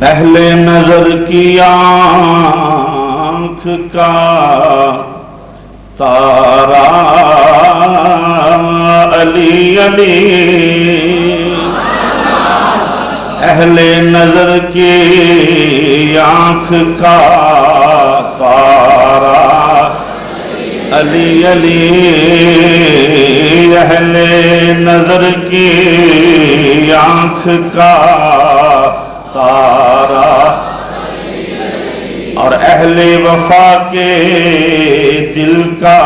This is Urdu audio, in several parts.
اہل نظر کی آنکھ کا تارا علی علی، اہل نظر کی آنکھ کا تارا علی علی، اہل نظر کی آنکھ کا تارا، اور اہل وفا کے دل کا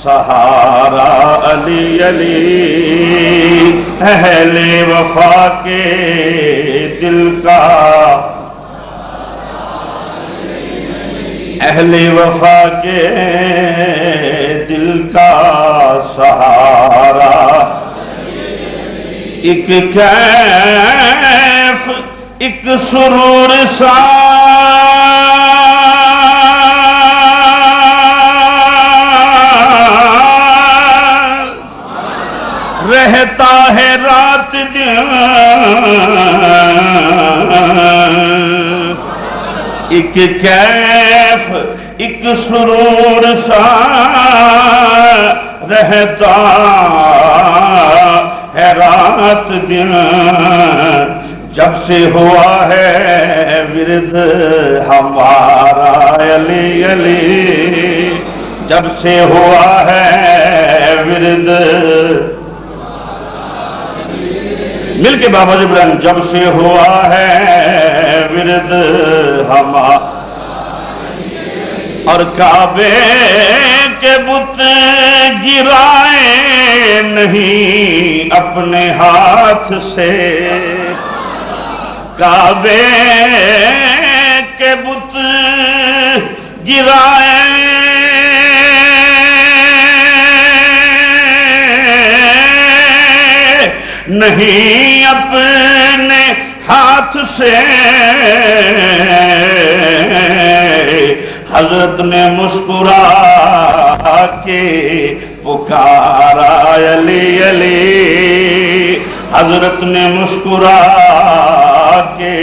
سہارا علی علی، اہل وفا کے دل کا، اہل وفا کے دل کا سہارا، ایک کیف ایک سرور سا رہتا ہے رات دن، ایک کیف ایک سرور سا رہتا ہے رات دن، جب سے ہوا ہے ورد ہمارا علی علی، جب سے ہوا ہے ورد، مل کے بابا جبران، جب سے ہوا ہے ورد ہمارا، اور کعبے کے بت گرائے نہیں اپنے ہاتھ سے، کعبے کے بت گرائے نہیں اپنے ہاتھ سے، حضرت نے مسکرا کے پکارا علی علی، حضرت نے مسکرا کے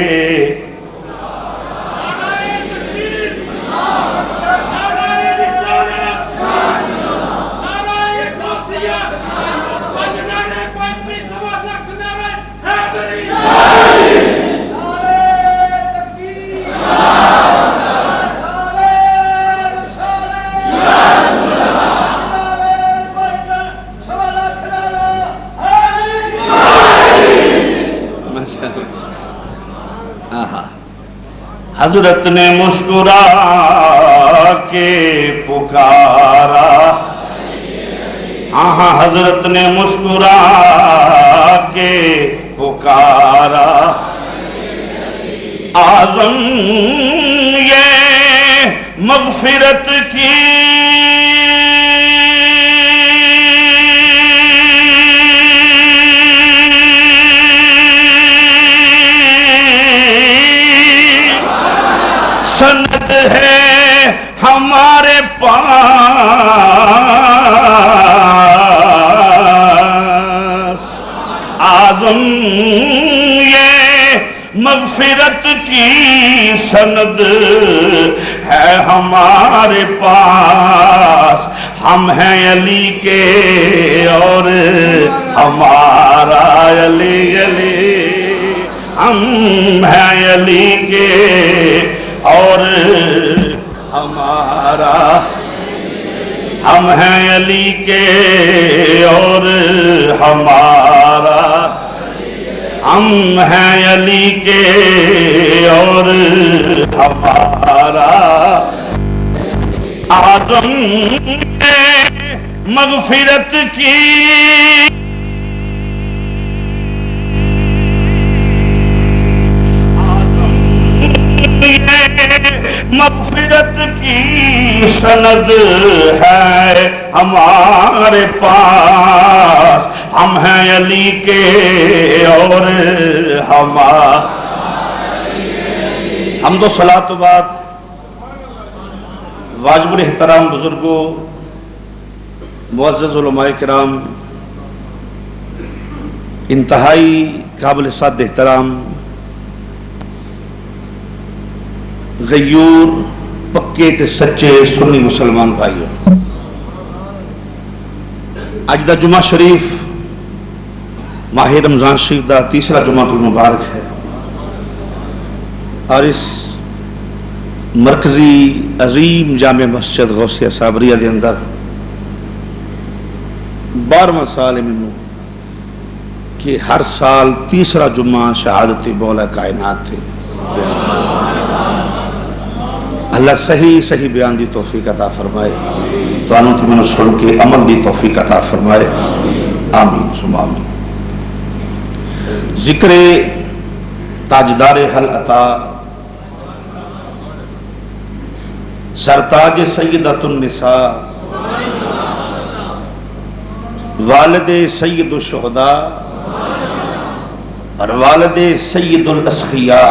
حضرت نے مسکرا کے پکارا، ہاں حضرت نے مسکرا کے پکارا، اعظم یہ مغفرت کی سند ہے ہمارے پاس، اعظم یہ مغفرت کی سند ہے ہمارے پاس، ہم ہیں علی کے اور ہمارا علی علی، ہم ہیں علی کے اور ہمارا، ہم ہیں علی کے اور ہمارا، ہم ہیں علی کے اور ہمارا، آدم نے مغفرت کی مغفرت کی سند ہے ہمارے پاس، ہم ہیں علی کے اور حمد و صلاۃ و بعد واجب الاحترام بزرگوں، معزز علماء کرام، انتہائی قابل صد احترام غیور پکے تے سچے سنی مسلمان بھائیو، اج دا جمعہ شریف ماہ رمضان شریف دا تیسرا جمعہ المبارک ہے، اور اس مرکزی عظیم جامع مسجد غوثیہ صابریہ دے اندر 12واں سال ہے مینوں کہ ہر سال تیسرا جمعہ شہادت مولا کائنات تھے۔ اللہ صحیح صحیح بیان دی توفیق عطا فرمائے، تو انہوں تے منو سن کے عمل دی توفیق عطا فرمائے، آمین ثم آمین۔ ذکر تاجدار حل عطا سرتاج سیدۃ النساء والد سید الشہداء اور والد سید الاسخیاء،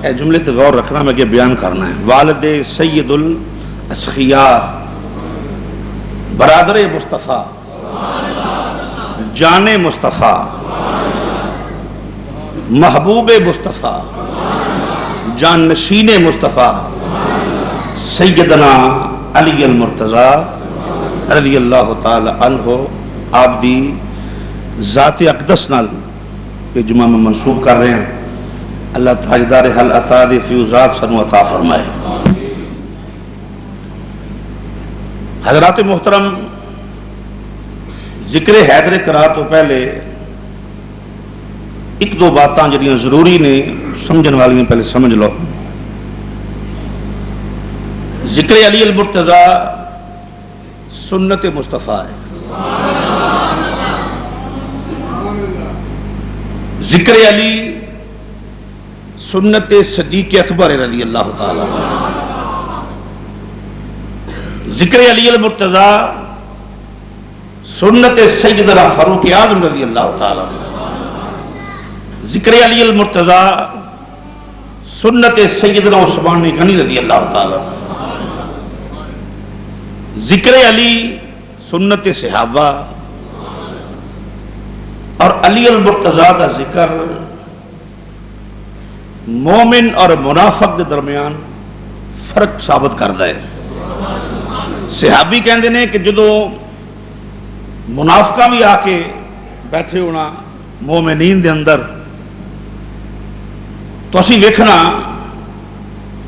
اے جملے تے غور رکھنا، میں کہ بیان کرنا ہے۔ والد سید الاسخیاء، برادر مصطفیٰ، جان مصطفیٰ، محبوب مصطفیٰ، جان نشین مصطفیٰ، سیدنا علی المرتضیٰ رضی اللہ تعالی عنہ، آپ دی ذات اقدس نال یہ جمعہ میں منسوب کر رہے ہیں۔ اللہ تاجدار حل عطا دے فیوزات سنو عطا فرمائے۔ حضرات محترم، ذکر حیدر کرا تو پہلے ایک دو باتاں جڑیاں ضروری نے سمجھن والی پہلے سمجھ لو۔ ذکر علی المرتضیٰ سنت مصطفیٰ ہے، ذکر علی سنت صدیق اکبر رضی اللہ تعالی، ذکر علی المرتضیٰ سنت سیدنا فاروق اعظم رضی اللہ تعالی، ذکر علی المرتضیٰ سنت سیدنا عثمان غنی رضی اللہ تعالی، ذکر علی سنت صحابہ، اور علی المرتضیٰ کا ذکر مومن اور منافق کے درمیان فرق ثابت کرتا ہے۔ صحابی کہندے نے کہ جدو منافقہ بھی آ کے بیٹھے ہونا مومنین دے اندر، تو اسی ویکھنا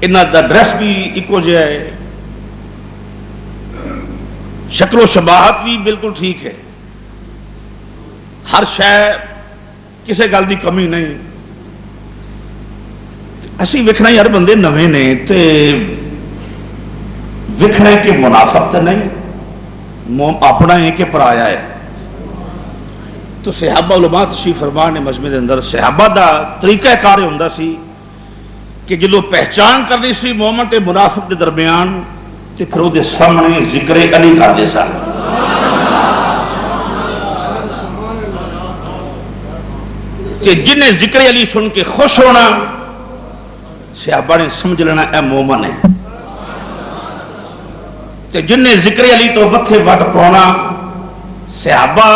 انہاں دا ڈریس بھی ایکو جہا ہے، شکل و شباہت بھی بالکل ٹھیک ہے، ہر شے کسے گل دی کمی نہیں۔ اسی ویکھنا یار بندے نویں نے تے ویکھنا کہ منافق تے نہیں، اپنا ہے کہ پرایا ہے۔ تو صحابہ علماء تشریف فرما نے مجمع دے اندر صحابہ دا طریقہ کار ہوندا سی کہ جدو پہچان کرنی سی مومن تے منافق دے درمیان، تے پھر وہ دے سامنے ذکر علی کر دے سن۔ تے جنہیں ذکر علی سن کے خوش ہونا، صحابہ نے سمجھ لینا اے مومن ہے، تے جنہیں ذکر علی تو متھے وٹ پاؤنا، صحابہ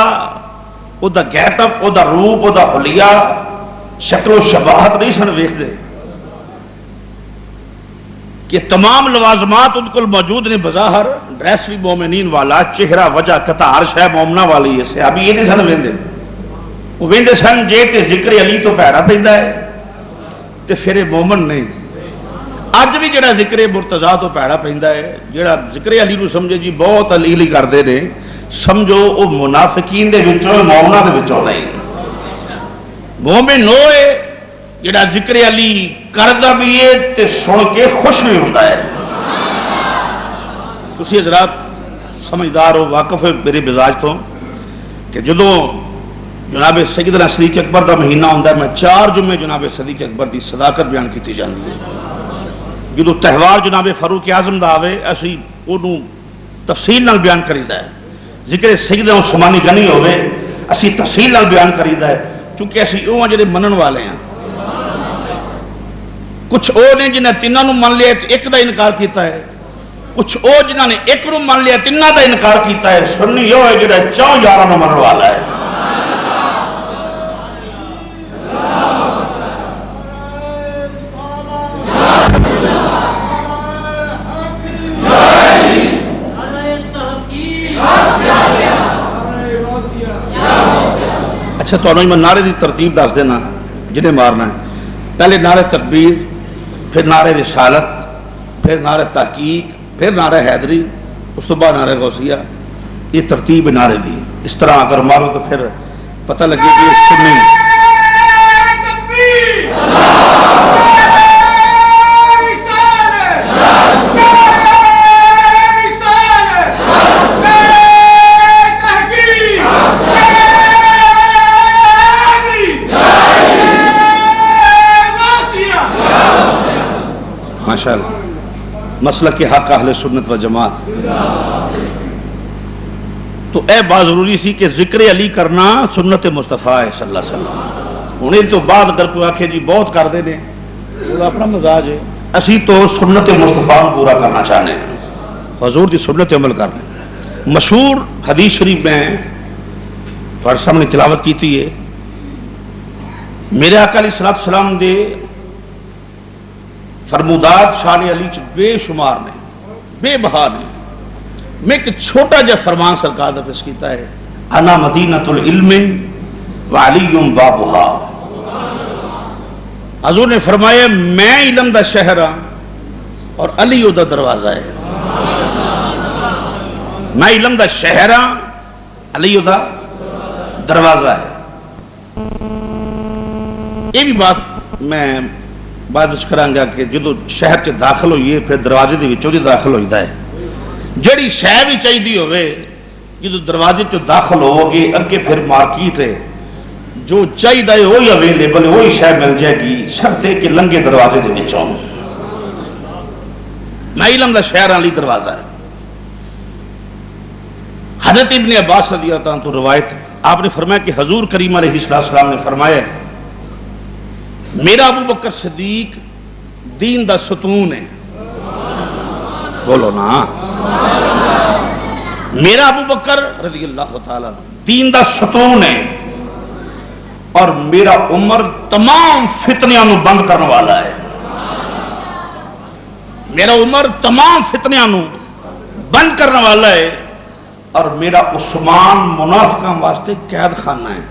او دا گیٹ اپ، او دا روپ، او دا حلیہ، شکل و شباہت نہیں سن ویکھدے کہ تمام لوازمات ان کو موجود نے، بظاہر ڈریس بھی مومنین والا، چہرہ وجہ قطع ہر شے مومنہ والی ہے۔ صحابی یہ نہیں سن ویندے، وہ ویندے سن جے تے ذکر علی تو پیڑا پیندا ہے تے پھر مومن نہیں۔ اج بھی جڑا ذکر مرتضیٰ تو پیڑا پیندا ہے، جڑا ذکر علی نو سمجھے جی بہت علی علی کردے نے، سمجھو وہ منافقین دے وچوں، مومناں دے وچوں نہیں۔ مومن ہوئے جڑا ذکر علی کردا بھی ہے تے سن کے خوش بھی ہوندا ہے۔ تسی حضرات سمجھدار ہو، واقف ہے میرے مزاج تو کہ جدوں جناب سیدنا صدیق اکبر دا مہینہ ہوندا ہے، میں 4 جمعے جناب صدیق اکبر دی صداقت بیان کیتی جاندی ہے۔ جدوں تہوار جناب فاروق اعظم دا آوے، اسی اونوں تفصیل نال بیان کریدا ہے۔ ذکر سیدنا عثمان غنی ہوے، اسی تفصیل نال بیان کریدا ہے، چونکہ اسی اوہ جڑے منن والے ہیں۔ کچھ او نے جنہیں تینوں نو من لیا ایک دا انکار کیتا ہے، کچھ او جنہاں نے ایک نو من لیا تینوں دا انکار کیتا ہے۔ سنی یہ ہے جڑا 4 یاراں نو منن والا ہے۔ اچھا تو میں نعرے کی ترتیب دس دینا جنہیں مارنا ہے. پہلے نعرے تکبیر، پھر نعرے رسالت، پھر نعرے تحقیق، پھر نعرے حیدری، اس تو بعد نعرے غوثیہ. یہ ترتیب نعرے دی. اس طرح اگر مارو تو پھر پتہ لگے کہ یہ سنی. ماشاءاللہ مسلک کے حق اہل سنت و جماعت. تو اے بات ضروری سی کہ ذکر علی کرنا سنت مصطفیٰ ہے صلی اللہ علیہ وسلم. انہیں تو بعد اگر کوئی آخے جی بہت کر دے نے وہ اپنا مزاج ہے. اسی تو سنت مصطفیٰ پورا کرنا چاہنے ہیں، حضور دی سنت عمل کرنا. مشہور حدیث شریف میں تھوڑے سامنے تلاوت کیتی ہے. میرے آقا علیہ الصلوۃ والسلام دے فرمودات شان علی چ بے شمار نے، بے بہا نے. میں ایک چھوٹا جا فرمان سرکار نے پیش کیتا ہے، انا مدینۃ العلم وعلی بابھا. حضور نے فرمایا میں علم دا شہر ہاں اور علی دا دروازہ ہے. میں علم دا شہر ہاں، علی دا دروازہ ہے. یہ بھی بات میں بعد وچ کراں گا کہ جدو شہر چ داخل ہوئیے پھر دروازے دے وچوں دی داخل ہوئیدا ہے. جڑی شے بھی چاہیے ہوئے جدو دروازے چ داخل ہو گے اگے پھر مارکیٹ ہے، جو چاہیے وہی اویلیبل ہے، وہی شے مل جائے گی، شرط ہے کہ لنگے دروازے دے وچوں. میں علم دا شہر علی دروازہ ہے. حضرت ابن عباس رضی اللہ عنہ تو روایت ہے، آپ نے فرمایا کہ حضور کریم علیہ السلام نے فرمایا میرا ابو بکر صدیق دین دا ستون ہے. بولو نا. میرا ابو بکر رضی اللہ تعالیٰ دین دا ستون ہے اور میرا عمر تمام فتنیاں نو بند کرنے والا ہے. میرا عمر تمام فتنیاں نو بند کرنے والا ہے اور میرا عثمان منافقاں واسطے قید خانہ ہے.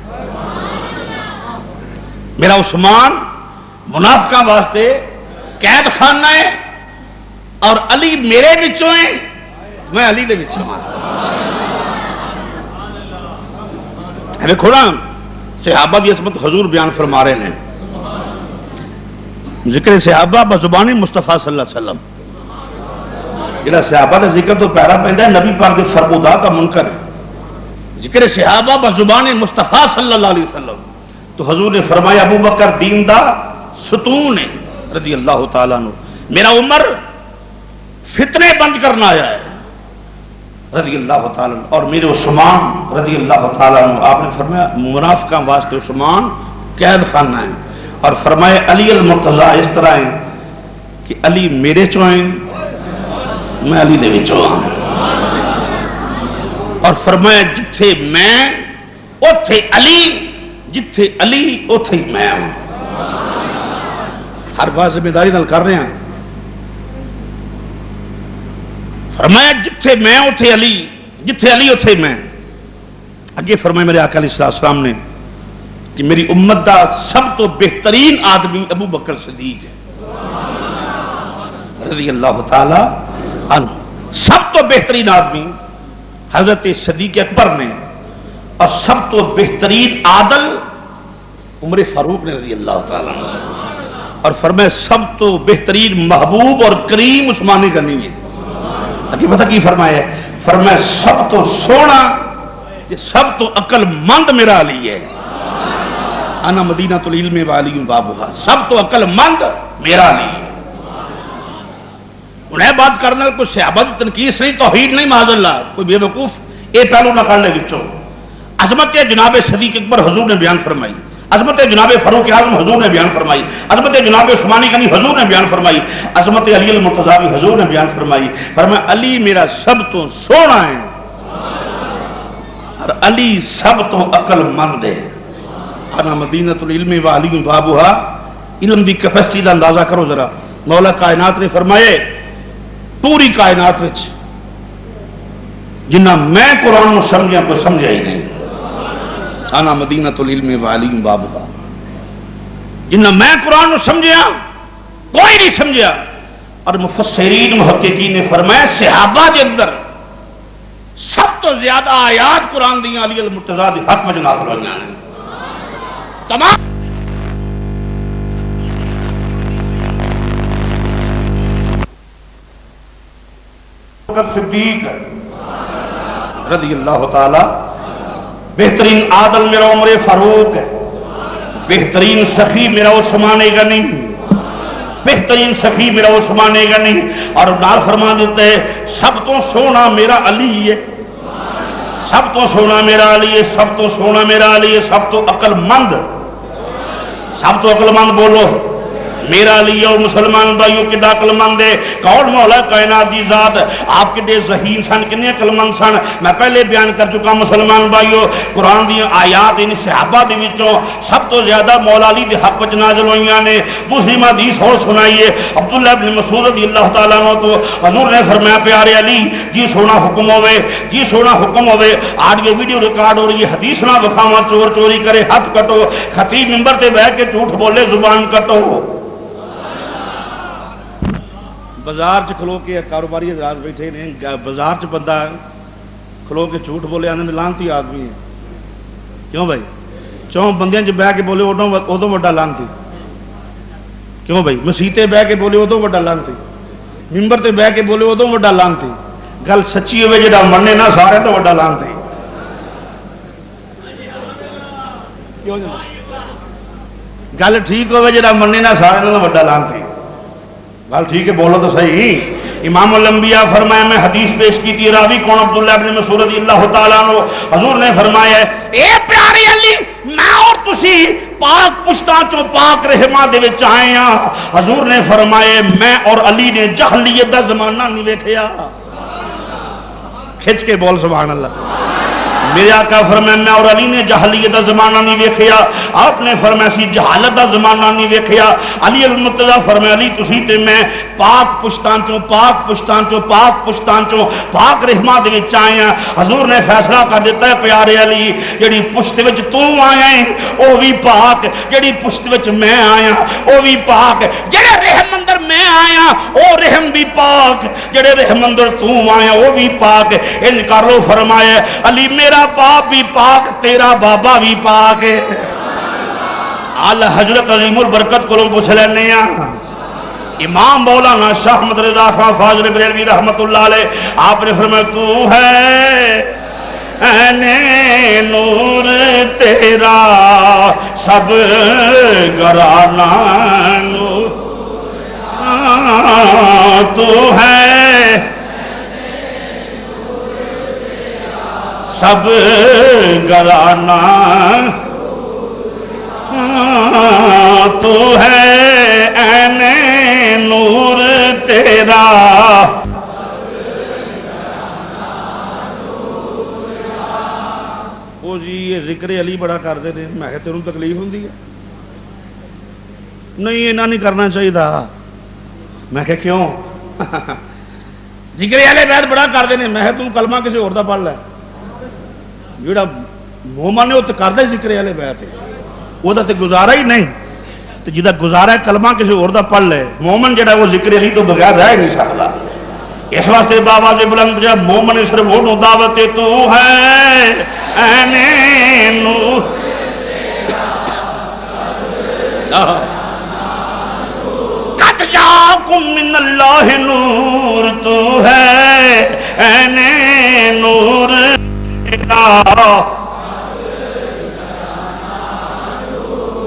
میرا عثمان منافقاں واسطے قید خانہ ہے اور علی میرے وچوں ہے، میں علی دے وچوں ہاں. دیکھو نا صحابہ دی عظمت حضور بیان فرما رہے ہیں. ذکر صحابہ بزبان مصطفیٰ صلی اللہ علیہ وسلم. جڑا صحابہ دا ذکر تو پیرا پیندا ہے نبی پاک دے فرمودات کا منکر ہے. ذکر صحابہ بزبان مصطفیٰ صلی اللہ علیہ وسلم. تو حضور نے فرمایا ابو بکر دین دا ستون ہے رضی اللہ تعالیٰ عنہ. میرا عمر فتنے بند کرنا آیا ہے رضی اللہ تعالیٰ عنہ اور میرے عثمان رضی اللہ تعالیٰ عنہ. آپ نے فرمایا منافقاں واسطے عثمان قید خانہ ہے اور فرمایا علی المرتضیٰ اس طرح ہے کہ علی میرے چوں ہیں، میں علی دے وچوں ہاں. اور فرمایا جتھے میں اوتھے علی، جتھے علی اوتھے میں ہوں. ہر بات ذمہ داری نال کر رہے ہیں. فرمایا جتھے میں اوتھے علی، جتھے علی اوتھے میں. اگے فرمایا میرے آقا علیہ السلام نے کہ میری امت دا سب تو بہترین آدمی ابو بکر صدیق ہے رضی اللہ تعالی عنہ. سب تو بہترین آدمی حضرت صدیق اکبر نے اور سب تو بہترین عادل عمر فاروق نے رضی اللہ تعالی عنہ. اور فرمایا سب تو بہترین محبوب اور کریم عثمان غنی ہے. اکی پتہ کی فرمایا ہے؟ فرمایا سب تو سونا سب تو عقل مند میرا علی ہے. انا مدینۃ العلم وعلی بابھا. سب تو عقل مند میرا علی ہے. انہیں بات کرنا کوئی صحابہ کی تنقیص نہیں، توحید نہیں، معاذ اللہ کوئی بے وقوف یہ پہلو نہ کر لے وچوں. عظمت جناب صدیق اکبر حضور نے بیان فرمائی، عظمت جناب فاروق اعظم حضور نے بیان فرمائی، عظمت جناب عثمان غنی حضور نے بیان فرمائی، عظمت علی المرتضیٰ حضور نے بیان فرمائی. فرمایا علی میرا سب تو سونا ہے اور علی سب تو عقل مند ہے. انا مدینۃ العلم وعلی بابھا. علم دی کیپیسٹی دا اندازہ کرو ذرا. مولا کائنات نے فرمائے پوری کائنات وچ جنہ میں قرآن نو سمجھا کوئی سمجھا ہی نہیں. انا مدینۃ العلم وعلیم بابھا. جنہ میں قرآن سمجھیا کوئی نہیں سمجھیا. اور مفسرین محققین نے فرمایا صحابہ کے اندر سب تو زیادہ آیات قرآن دیاں علی المرتضیٰ دی حق میں نازل ہوئیاں ہیں. تمام صدیق رضی اللہ تعالی بہترین عادل میرا عمر فاروق ہے. بہترین سخی میرا عثمان غنی. بہترین سخی میرا عثمان غنی. اور نال فرما دیتے ہیں سب تو سونا میرا علی ہے. سب تو سونا میرا علی ہے. سب تو سونا میرا علی ہے. سب تو عقل مند. سب تو عقل مند بولو میرا علی اور مسلمان بھائیوں کے عقل مند ہے. کون مولا کائنات دی ذات. آپ کے ذہین سن کنے عقل مند سن میں پہلے بیان کر چکا. مسلمان بھائیوں قرآن دی آیات ان صحابہ دے وچوں سب تو زیادہ مولا علی دے حق وچ نازل ہوئیاں نے. مسلم حدیث اور سنائیے عبداللہ ابن مسعود رضی اللہ تعالیٰ عنہ تو حضور نے فرمایا پیارے علی جی سونا حکم ہوئے جی سونا حکم ہوئے آج یہ ویڈیو ریکارڈ ہو رہی ہے حدیث نہ بکھاواں چور چوری کرے ہاتھ کٹو خطیب ممبر تے بیٹھ کے جھوٹ بولے زبان کٹو. بازار چ کھلو کے کاروباری حضرات بیٹھے نے بازار چ بندہ کھلو کے جھوٹ بولے آنے لانتی آدمی ہے. کیوں بھائی چون بندیاں چ بہ کے بولے ادو وڈا لانتی. کیوں بھائی مسیتے بہ کے بولے ادو وڈا لانتی. ممبر تے بہ کے بولے ادو وڈا لانتی. گل سچی ہوئے جا مننے نہ سارے تو وڈا لانتی. گل ٹھیک ہوئے جا مننے نہ سارے تو وڈا لانتی. گل ٹھیک ہے بولو تو صحیح. امام الانبیاء فرمایا میں حدیث پیش کی تھی راوی کون عبداللہ ابن مسعود رضی اللہ تعالیٰ عنہ حضور نے فرمایا اے پیارے علی میں اور تسی پاک پشتاں چوں پاک رحماں دے وچ آئے ہاں. حضور نے فرمایا میں اور علی نے جہلیت دا زمانہ نہیں ویکھیا. کھچ کے بول سبحان اللہ. میرے آقا فرمایا میں اور علی نے جہلیت دا زمانہ نہیں ویکھیا. آپ نے فرمایا سی جہالت دا زمانہ نہیں ویکھیا. علی المرتضیٰ فرمایا علی تسی تے میں پاک پشتان چوں پاک پشتان چوں پاک پشتان چوں پاک رحماں دے وچ آئے ہیں. حضور نے فیصلہ کر دیتا ہے پیارے علی جڑی پشت وچ تو آیا ہے او بھی پاک جڑی پشت وچ میں آیا او بھی پاک جڑے رحم اندر میں آیا او رحم بھی پاک جڑے رحم اندر تو آیا او بھی پاک. ان کر لو فرمایا علی میرا باپ بھی پاک تیرا بابا بھی پاک ہے. حضرت عظیم البرکت کو پوچھ لینے امام مولانا شاہ احمد رضا خان فاضل بریلوی رحمت اللہ علیہ آپ نے فرمایا تو ہے نور تیرا سب گرانا نور تو ہے سب گرانا تو ہے عین نور تیرا. وہ جی یہ ذکر علی بڑا کرتے ہیں میں تیروں تکلیف ہوں نہیں اینا نہیں کرنا چاہیے. میں کہ کیوں ذکر علی بیت بڑا کرتے ہیں میں تم کلمہ کسی اور دا پڑھ لے. جڑا مومن ہے وہ تو کرتا ذکر والے بیت وہ تو گزارا ہی نہیں. تو جہاں گزارا ہے کلمہ کسی اور دا پڑھ لے مومن جڑا وہ ذکر علی تو بغیر رہ نہیں سکتا. اس واسطے بابا سے بلند جب مومن صرف وہ دعوت تو ہے عین نور قد جاکم من اللہ نور تو ہے عین نور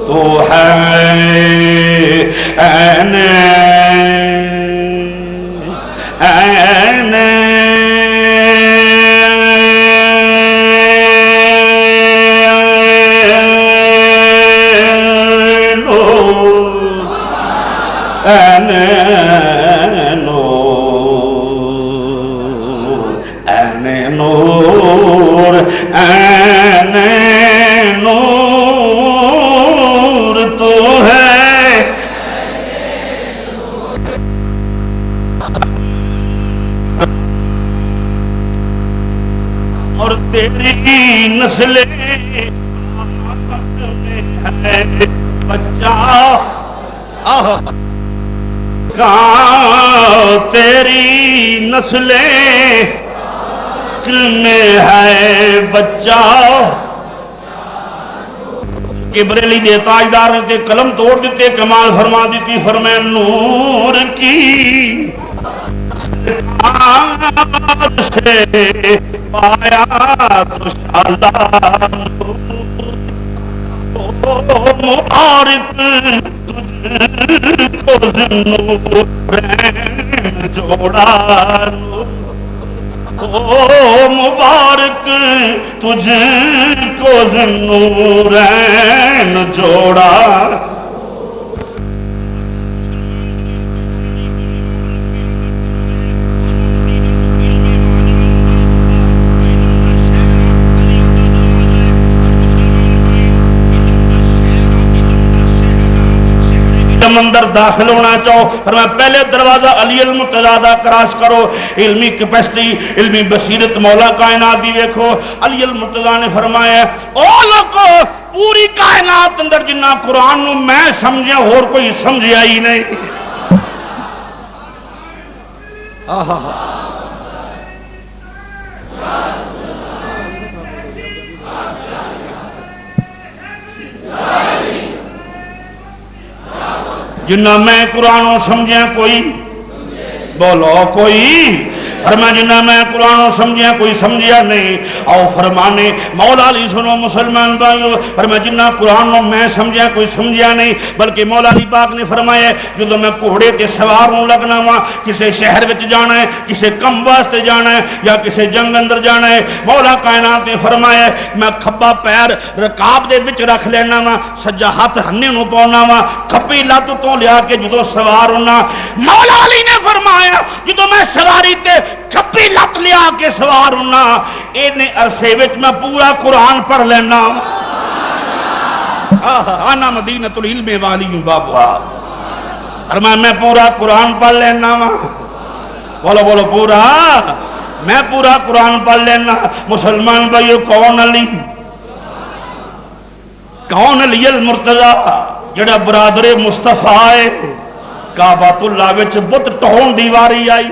تو ہے عین تیری نسل ہے بچہ کہاں تیری نسلیں میں ہے بچہ کبریلی دے تاجدار نے تے قلم توڑ دیتے کمال فرما دیتی فرمائے نور کی سے پایا تو شالا مبارک تجھ کو نورین جوڑا مبارک تجھ کو نورین جوڑا اندر داخل ہونا چاہو فرمایا پہلے دروازہ علی المرتضی کراس کرو علمی کیپیسٹی علمی بصیرت مولا کائنات دی دیکھو علی المرتضی نے فرمایا او لوگو پوری کائنات اندر جنہ قرآن نو میں سمجھیا اور کوئی سمجھیا ہی نہیں جنہ میں قرآن سمجھیا کوئی بولو کوئی فرما جنہ میں قرآن سمجھیا کوئی سمجھیا نہیں او فرمانے مولا علی سنو مسلمان بھائیو فرما جنہ قرآن میں سمجھیا کوئی سمجھیا نہیں بلکہ مولا علی پاک نے فرمایا جدو میں کوڑے تے سوار ہوں لگنا وا کسے شہر وچ جانا ہے کسے کم واسطے جانا ہے یا کسے جنگ اندر جانا ہے مولا کائنات نے فرمایا میں کھبا پیر رکاب دے وچ رکھ لینا وا سجا ہاتھ ہنے نو پاؤنا وا کھبی لت تو لیا کے جدو سوار ہونا مولا علی نے فرمایا جدو میں سواری تے کھبی لت لیا کے سوار ہونا اینے عرصے وچ میں پورا قرآن پڑھ لینا آنا مدینۃ العلم والی بابا فرمایا میں پورا قرآن پڑھ لینا بولو بولو پورا میں پورا قرآن پڑھ لینا مسلمان بھائیو کون علی کون علی المرتضی جڑا برادر مصطفیٰ ہے کعبۃ اللہ وچ بت ٹہون دی واری آئی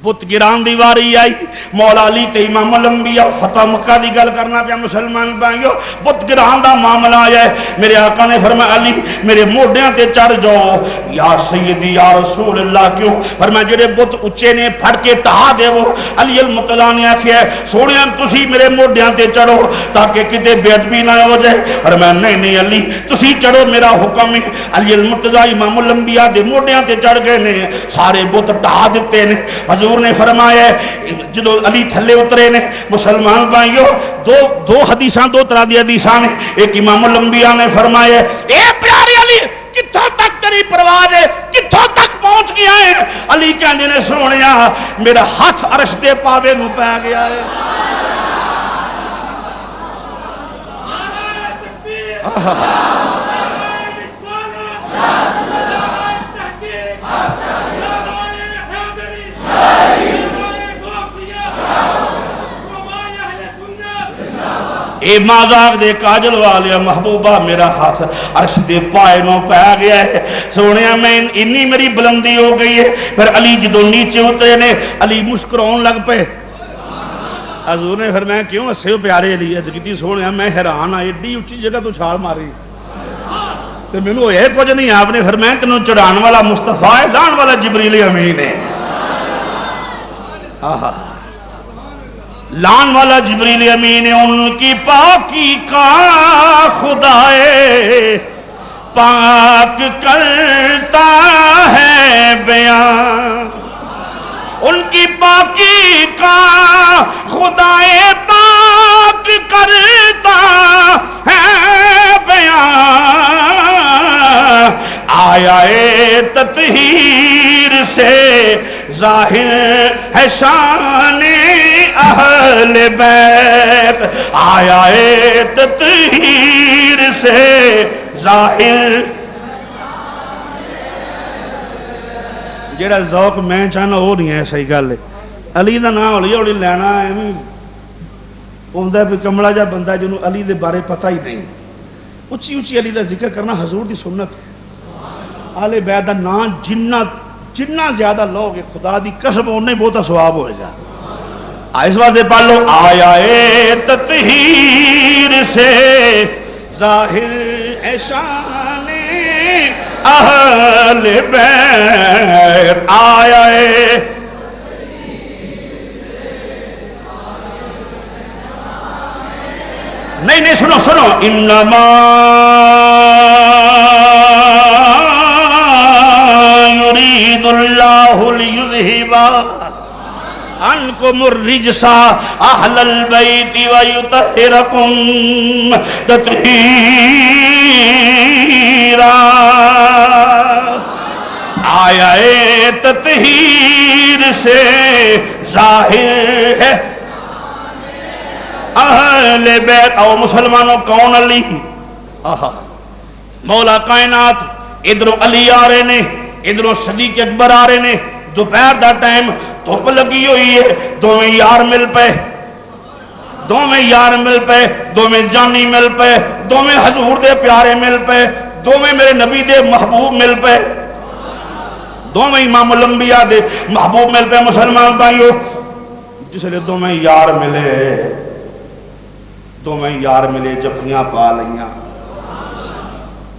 بت گران دی واری آئی مولا علی تے امام الانبیاء فتح مکہ دی گل کرنا پیا مسلمان بھائیو بت گران دا معاملہ آیا ہے میرے آقا نے فرمایا علی میرے موڈیاں تے چڑھ جاؤ یا سیدی یا رسول اللہ کیوں فرمایا جڑے بت اچے نے پھڑ کے ٹہا دے وہ علی المرتضی نے آکھیا سونیا تسی میرے موڈیاں تے چڑھو تاکہ کتے بے ادبی نہ ہو جائے فرمایا نہیں علی تسی چڑھو میرا حکم ہے علی المرتضی امام الانبیاء دے موڈیاں تے چڑھ گئے نے سارے بت ٹہا دیتے نے حضور نے فرمایا جدو علی تھلے اترے نے مسلمان بھائیو دو حدیثاں دو طرح دی حدیثاں نے ایک امام الانبیاء نے فرمایا اے پیارے علی کتھوں تک تیری پرواز ہے کتھوں تک پہنچ گیا ہے علی کہندے نے سونیا میرا ہاتھ عرش دے پاوے نو پے گیا ہے اے مازاق دے کاجل والیا محبوبہ میرا ہاتھ عرش دے پائے نو پہ گیا ہے سونیا میں انی میری بلندی ہو گئی ہے پھر علی جدو نیچے اترے نے علی مسکرون لگ پہ حضور نے فرمایا کیوں ہسے پیارے علی اج کیتی سونیا میں حیران ہاں ایڈی اونچی جگہ تو چھال ماری تے مینوں یہ کچھ نہیں آپ نے فرمایا تینوں چڑھان والا مصطفیٰ ہے لان والا جبریل امین ہے لان والا جبریل امین ان کی پاکی کا خدائے پاک کرتا ہے بیان ان کی پاکی کا خدائے پاک کرتا ہے بیان آیا تطہیر سے ظاہر ہے شان اہل بیت آیا تطہیر سے ظاہر جڑا ذوق میں چاہنا وہ نہیں ہے صحیح گل ہے علی دا نام ہولی ہولی لینا ایویں ہوندا بھی کملا جا بندہ جنوں علی دے بارے پتہ ہی نہیں اچھی اچھی علی دا ذکر کرنا حضور دی سنت ہے. آل بیت دا نام جنہ زیادہ لوگ خدا دی قسم انہیں بہت ثواب ہوئے گا. اس واسطے پڑھ لو آیا تطہیر سے ظاہر شان اہل بیت آیا نہیں سنو انما یرید اللہ لیذہب عنکم الرجس اہل البیت ویطہرکم تطہیرا. آیا تطہیر سے ظاہر ہے اہل بیت. او مسلمانوں کون علی؟ مولا کائنات. ادھروں علی آ رہے نے, ادھروں صدیق اکبر آ رہے نے. دوپہر دا ٹائم دھوپ لگی ہوئی ہے, دونوں یار مل پے, دونوں جانی مل پے, دونوں حضور دے پیارے مل پے, دونوں میرے نبی دے محبوب مل پے, دونوں امام الانبیاء دے محبوب مل پے. مسلمان بھائیو جس لئے دونوں یار ملے جفیاں پا لیاں.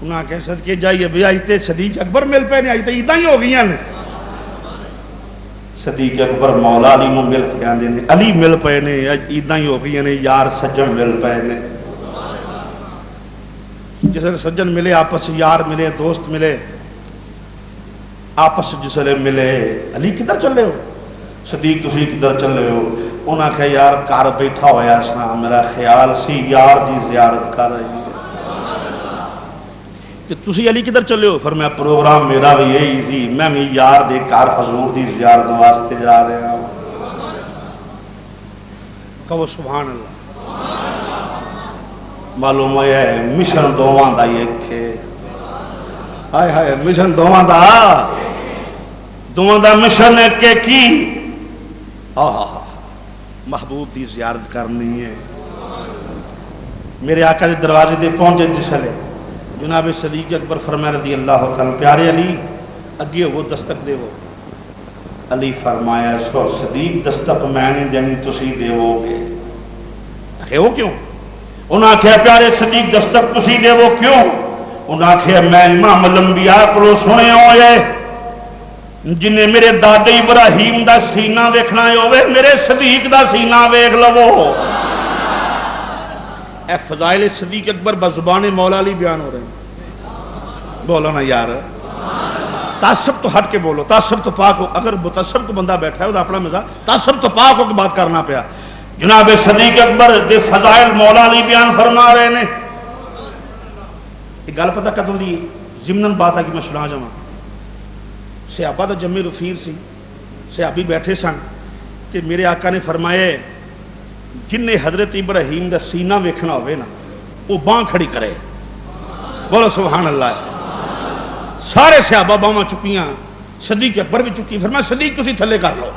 انہاں کہہ صدقے جائیے بھی آج تے صدیق اکبر مل پے نے, آج تے ایداں ہی ہو گئی ہیں. صدیق اکبر مولا علی نو مل کے آندے نے, علی مل پے نے, آج ایداں ہی ہو گئی ہیں. یار سجن مل پے نے. جس لئے سجن ملے, آپس یار ملے, دوست ملے, آپس جس لئے ملے. علی کدھر چلے ہو؟ صدیق تسی کدھر چلے ہو؟ انہاں کہا یار کار بیٹھا ہویا سنا, میرا خیال سی یار دی زیارت کر رہی ہے. تسی علی کدھر چلے ہو؟ فرمایا پروگرام میرا بھی یہی سی, میں بھی یار دے کار حضور دی زیارت واسطے جا رہا ہوں. کہو سبحان اللہ. معلوم ہے مشن دوواں دا ایک ہے. ہائے ہائے مشن دوواں دا مشن ہے کہ کی محبوب دی زیارت کرنی ہے. میرے آقا دے دروازے دے پہنچے جس لے جناب صدیق اکبر فرمائے رضی اللہ تعالیٰ پیارے علی اگے وہ دستک دے وہ. علی فرمایا سو صدیق دستک میں نے دینی تسی دے وہ گے. ہے وہ کیوں؟ انہاں کہا پیارے صدیق دستک تسی دے وہ کیوں؟ انہاں کہا میں امام الانبیاء کو سنے ہوئے جنہیں میرے دادے ابراہیم دا سینہ ویکھنا ہوئے میرے صدیق دا سینہ ویکھ لو. اے فضائل صدیق اکبر بزبان مولا علی بیان ہو رہے ہیں. بولو نا یار, تعصب تو ہٹ کے بولو, تعصب تو پاک ہو. اگر متعصب کو بندہ بیٹھا ہے وہ اپنا مزاج, تعصب تو پاک ہو کے بات کرنا پیا. جناب صدیق اکبر دے فضائل مولا علی بیان فرما رہے ہیں. یہ گل پتہ کدوں دی ضمن بات ہے کہ میں سنا جاواں. صحابہ دا جمع رفیق سی, صحابی بیٹھے سن کہ میرے آقا نے فرمایا جن نے حضرت ابراہیم دا سینہ ویکھنا ہوئے نا وہ باں کھڑی کرے. بولو سبحان اللہ. سارے صحابہ باواں چکیاں, صدیق اکبر بھی چکی. فرمایا صدیق تسی تھلے کر لو.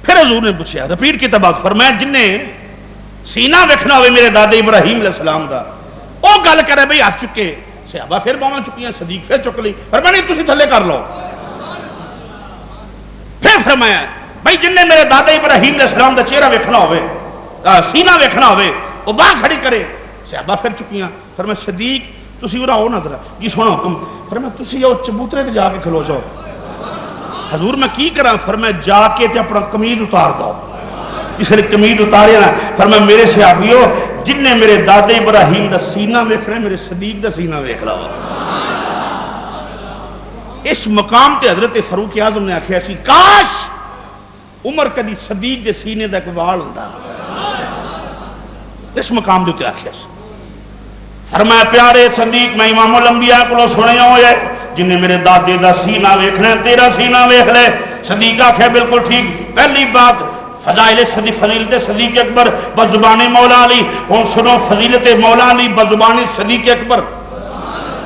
پھر حضور نے پوچھا رپیٹ کی تباہ فرمایا جن نے سینہ ویکھنا ہوئے میرے دادے ابراہیم علیہ السلام دا وہ گل کرے بھئی ہاتھ چکے. صحابہ پھر باواں چکیاں, صدیق پھر چک لی. فرمایا نہیں تسی تھلے کر لو. پھر فرمایا بھائی جن نے میرے دادا ابراہیم علیہ السلام دا چہرہ ویکھنا ہوئے, سینہ ویکھنا ہوئے وہ باں کھڑی کرے. صحابہ پھر چکیاں. فرمایا صدیق تسی وہ آؤ نہ ذرا جی سونا حکم. فرمایا تسی آؤ چبوترے تے جا کے کھلو جاؤ. حضور میں کی کراں؟ فرمایا جا کے تے اپنا قمیض اتار دو. جس نے قمیض اتارے نا فرمایا میرے صحابیو جن نے میرے دادا ابراہیم دا سینہ ویکھنا میرے صدیق دا سینہ ویکھ لو. اس مقام تے حضرت فاروق اعظم نے آخیا سی کاش عمر کدی صدیق دے سینے دا ایک وال ہوندا. اس مقام دے تے آخیا سی. فرمایا پیارے صدیق میں امام الانبیاء کو سنیا ہوئے جن نے میرے دادے دا سینہ ویکھنا تیرا سینہ ویکھ لے. صدیق آخیا بالکل ٹھیک. پہلی بات فضائل فضیلت صدیق اکبر بزبان مولا علی. ہوں سنو فضیلت مولا علی بزبان صدیق اکبر.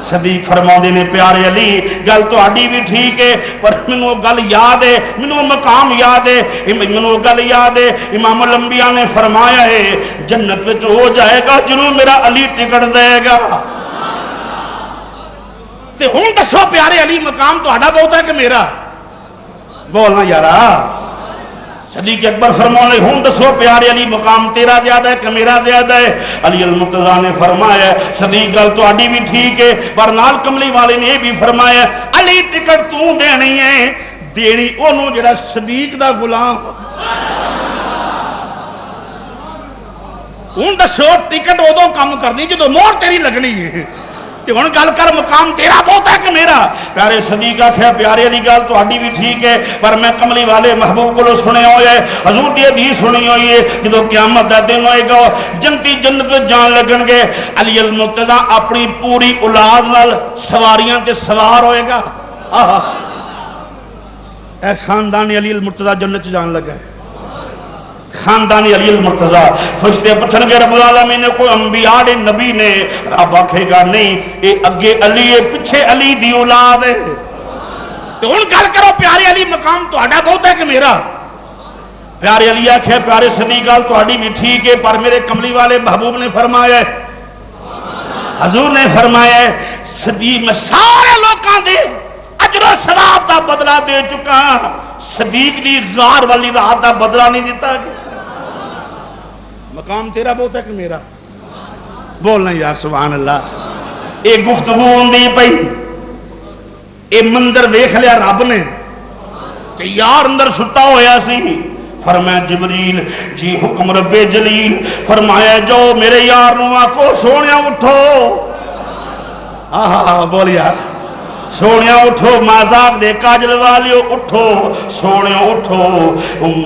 صدیق فرماؤندے نے پیارے علی گل تہاڈی بھی ٹھیک ہے پر مینوں گل یاد ہے مینوں مقام یاد ہے مینوں گل یاد ہے امام الانبیاء نے فرمایا ہے جنت وچ ہو جائے گا جنوں میرا علی ٹکٹ دے گا تے ہن دسو پیارے علی مقام تہاڈا بہت ہے کہ میرا بولنا یارا صدیق اکبر فرمانے ہوں دسو پیارے علی مقام تیرا زیادہ ہے کہ میرا زیادہ ہے علی المرتضیٰ نے فرمایا صدیق گل تہاڈی بھی ٹھیک ہے پر نال کملی والے نے یہ بھی فرمایا علی ٹکٹ تو دینی ہے دینی انہوں جڑا صدیق دا غلام ہوں دسو ٹکٹ ادو کم کرنی جدو مہر تیری لگنی ہے ہوں گل کر مقام تیرا بہت ہے کہ میرا پیارے صدیق آخیا پیارے علی گل تہاڈی بھی ٹھیک ہے پر میں کملی والے محبوب کو سنیا ہوا ہے حضور دی حدیث سنی ہوئی ہے جدو قیامت دا دن ہوئے گا جنتی جنت جان لگن گے علی المرتضیٰ اپنی پوری اولاد نال سواریاں تے سوار ہوئے گا اے خاندان علی المرتضیٰ جنت جان لگا ہے خاندانی علی المرتضیٰ فرشتے پوچھن گے رب العالمین نے کوئی انبیاء نے نبی نے رب آکھے گا نہیں اے اگے علی ہے پیچھے علی دی اولاد ہے تو ہن گل کرو پیارے علی مقام تہاڈا بہت ہے کہ میرا پیارے علی آکھے پیارے صدیق گل تہاڈی بھی ٹھیک ہے پر میرے کملی والے محبوب نے فرمایا ہے حضور نے فرمایا ہے صدیق میں سارے لوکاں دے اجر و ثواب دا بدلہ دے چکا صدیق دی غار والی رات دا بدلہ نہیں دیتا مقام تیرا بہت ہے کہ میرا بولنا یار سبحان اللہ ایک گفتگو ہوندی پئی اے منظر ویکھ لیا رب نے کہ یار اندر ستا ہویا سی فرمایا جبریل جی حکم رب جلیل فرمایا جو میرے یار نو آکھو سونیا اٹھو بول یار سونیا اٹھو مازاق دے کاجل والیو اٹھو سونیا اٹھو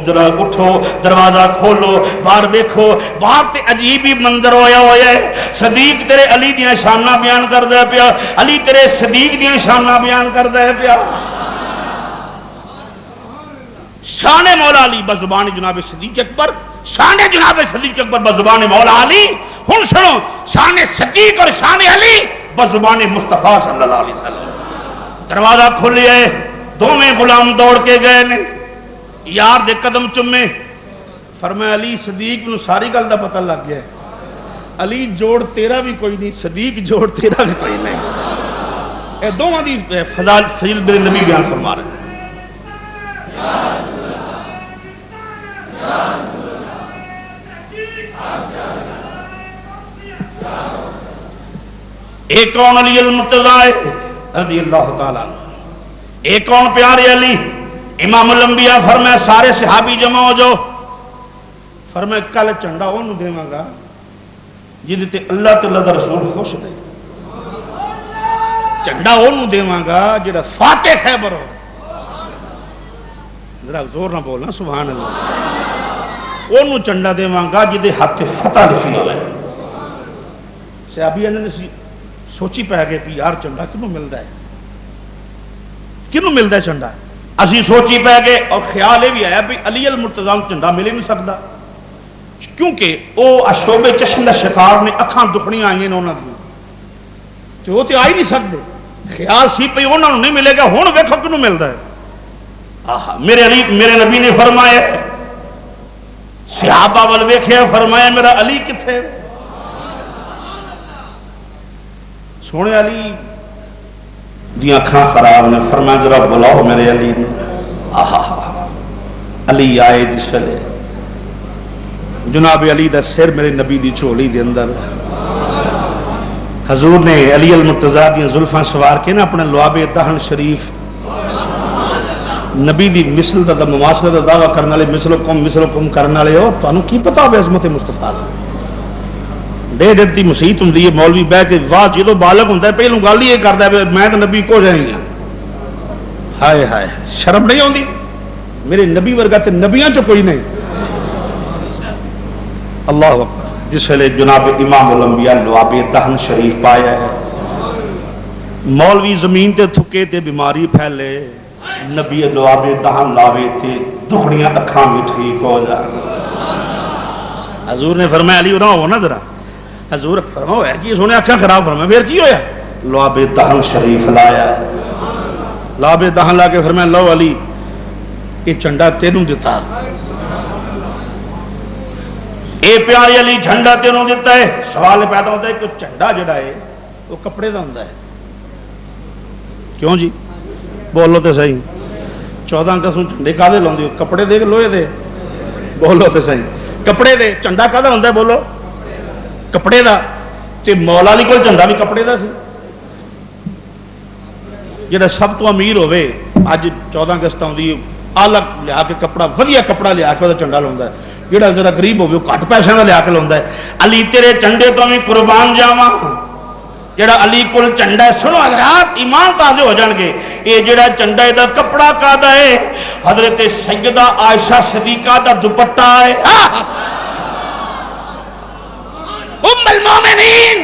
ذرا اٹھو دروازہ کھولو باہر دیکھو باہر تے عجیب ہی منظر ہویا ہے صدیق تیرے علی دیاں شاناں بیان کردا پیا علی تیرے صدیق دیاں شاناں بیان کردا پیا شان مولا علی بزبان جناب صدیق اکبر شان جناب صدیق اکبر بزبان مولا علی ہن سنو شان صدیق اور شان علی بزبان مصطفیٰ صلی اللہ علیہ وسلم دروازہ کھولیا ہے دوویں غلام دوڑ کے گئے نے یار دے قدم چومے فرمایا علی صدیق نو ساری گل دا پتہ لگ گیا ہے علی جوڑ تیرا بھی کوئی نہیں صدیق جوڑ تیرا بھی کوئی نہیں اے دوواں دی فضیلت میرے نبی بیان فرما رہے ہیں ایک کون علی المرتضیٰ رضی اللہ تعالیٰ ایک کون پیارے علی امام الانبیاء فرمایا سارے صحابی جمع ہو جاؤ فرمایا کل چنڈا انہوں دیواں گا جدی تے اللہ تے اللہ دا رسول خوش دے چنڈا انہوں دیواں گا جڑا فاتح خیبر ہو ذرا زور نہ بولنا سبحان اللہ انہوں چنڈا دیواں گا جدی ہاتھ فتح لکھی ہوئے صحابی نے سوچی پہ گئے کہ یار چنڈا کنوں ملتا ہے چنڈا اسی سوچی پہ گئے اور خیال یہ بھی آیا بھی علی المرتضیٰ چنڈا مل ہی نہیں سکتا کیونکہ وہ اشوب چشم کا شکار نے اکھاں دکھنیاں آئی ہیں انہوں نے تو وہ تو آ ہی نہیں سکتے خیال سی پہ انہوں نہیں ملے گا ہوں ویکھو کنوں ملتا ہے میرے نبی نے فرمایا صحابہ ول ویکھیا فرمایا میرا علی کتھے سونے علی دی اکھاں خراب نے فرمایا ذرا بلاؤ میرے علی نے علی آئے جس ویلے جناب علی دا سر میرے نبی دی چولی دے اندر حضور نے علی المرتضیٰ دی زلفاں سوار کے نا اپنے لعاب دہن شریف نبی دی مثل دا مماثلت دا دعویٰ کرنے والے مثلکم کرنے والے ہو تو انہوں کی پتا ہو عظمت مصطفیٰ ڈیڑھ دی مسیحت ہوں مولوی بہ کے واہ جدو بالغ ہوں پہلو گل یہ کرتا ہے میں تو نبی کو جائیں گا ہائے ہائے شرم نہیں آتی میرے نبی ورگا تے نبیاں چ کوئی نہیں اللہ اکبر جس ویلے جناب امام الانبیاء لعاب دہن شریف پایا ہے مولوی زمین تے تھکے تے بیماری پھیلے نبی لعاب دہن لاوے تے دکھڑیاں اکھاں بھی ٹھیک ہو جائے حضور نے فرمایا علی نہ ہو نا ذرا حضور فرماؤ ہے کہ سونے اکھاں خراب فرمایا پھر کی ہویا لعاب دہن شریف لایا، لعاب دہن لا کے فرمایا لو علی یہ جھنڈا تینوں دیتا، اے پیارے علی جھنڈا تینوں دیتا ہے۔ سوال پیدا ہوتا ہے کہ جھنڈا جڑا ہے وہ کپڑے دا ہوتا ہے، کیوں جی بولو تو صحیح، 14 اگست جھنڈے کالے لاؤندے ہو؟ کپڑے دے لوہے دے؟ بولو تو صحیح، کپڑے دے۔ جھنڈا کالا ہوتا ہے بولو؟ کپڑے دا۔ تے مولا علی کول جھنڈا بھی کپڑے دا سی۔ جڑا سب تو امیر ہوئے اج 14 اگست آؤندی آلہ لیا کے کپڑا ودیا کپڑا لیا کے وہ جھنڈا لاؤندا ہے، جڑا ذرا غریب ہوئے وہ گھٹ پیسے کا لیا کے لاؤندا ہے۔ علی تیرے جھنڈے تو میں قربان جاواں، جڑا علی کول جھنڈا ہے۔ سنو حضرات ایمان تازے ہو جان گے، یہ جڑا جھنڈا ہے دا کپڑا کادا ہے؟ حضرت سیدہ عائشہ صدیقہ دا دوپٹہ ہے۔ ام المومنین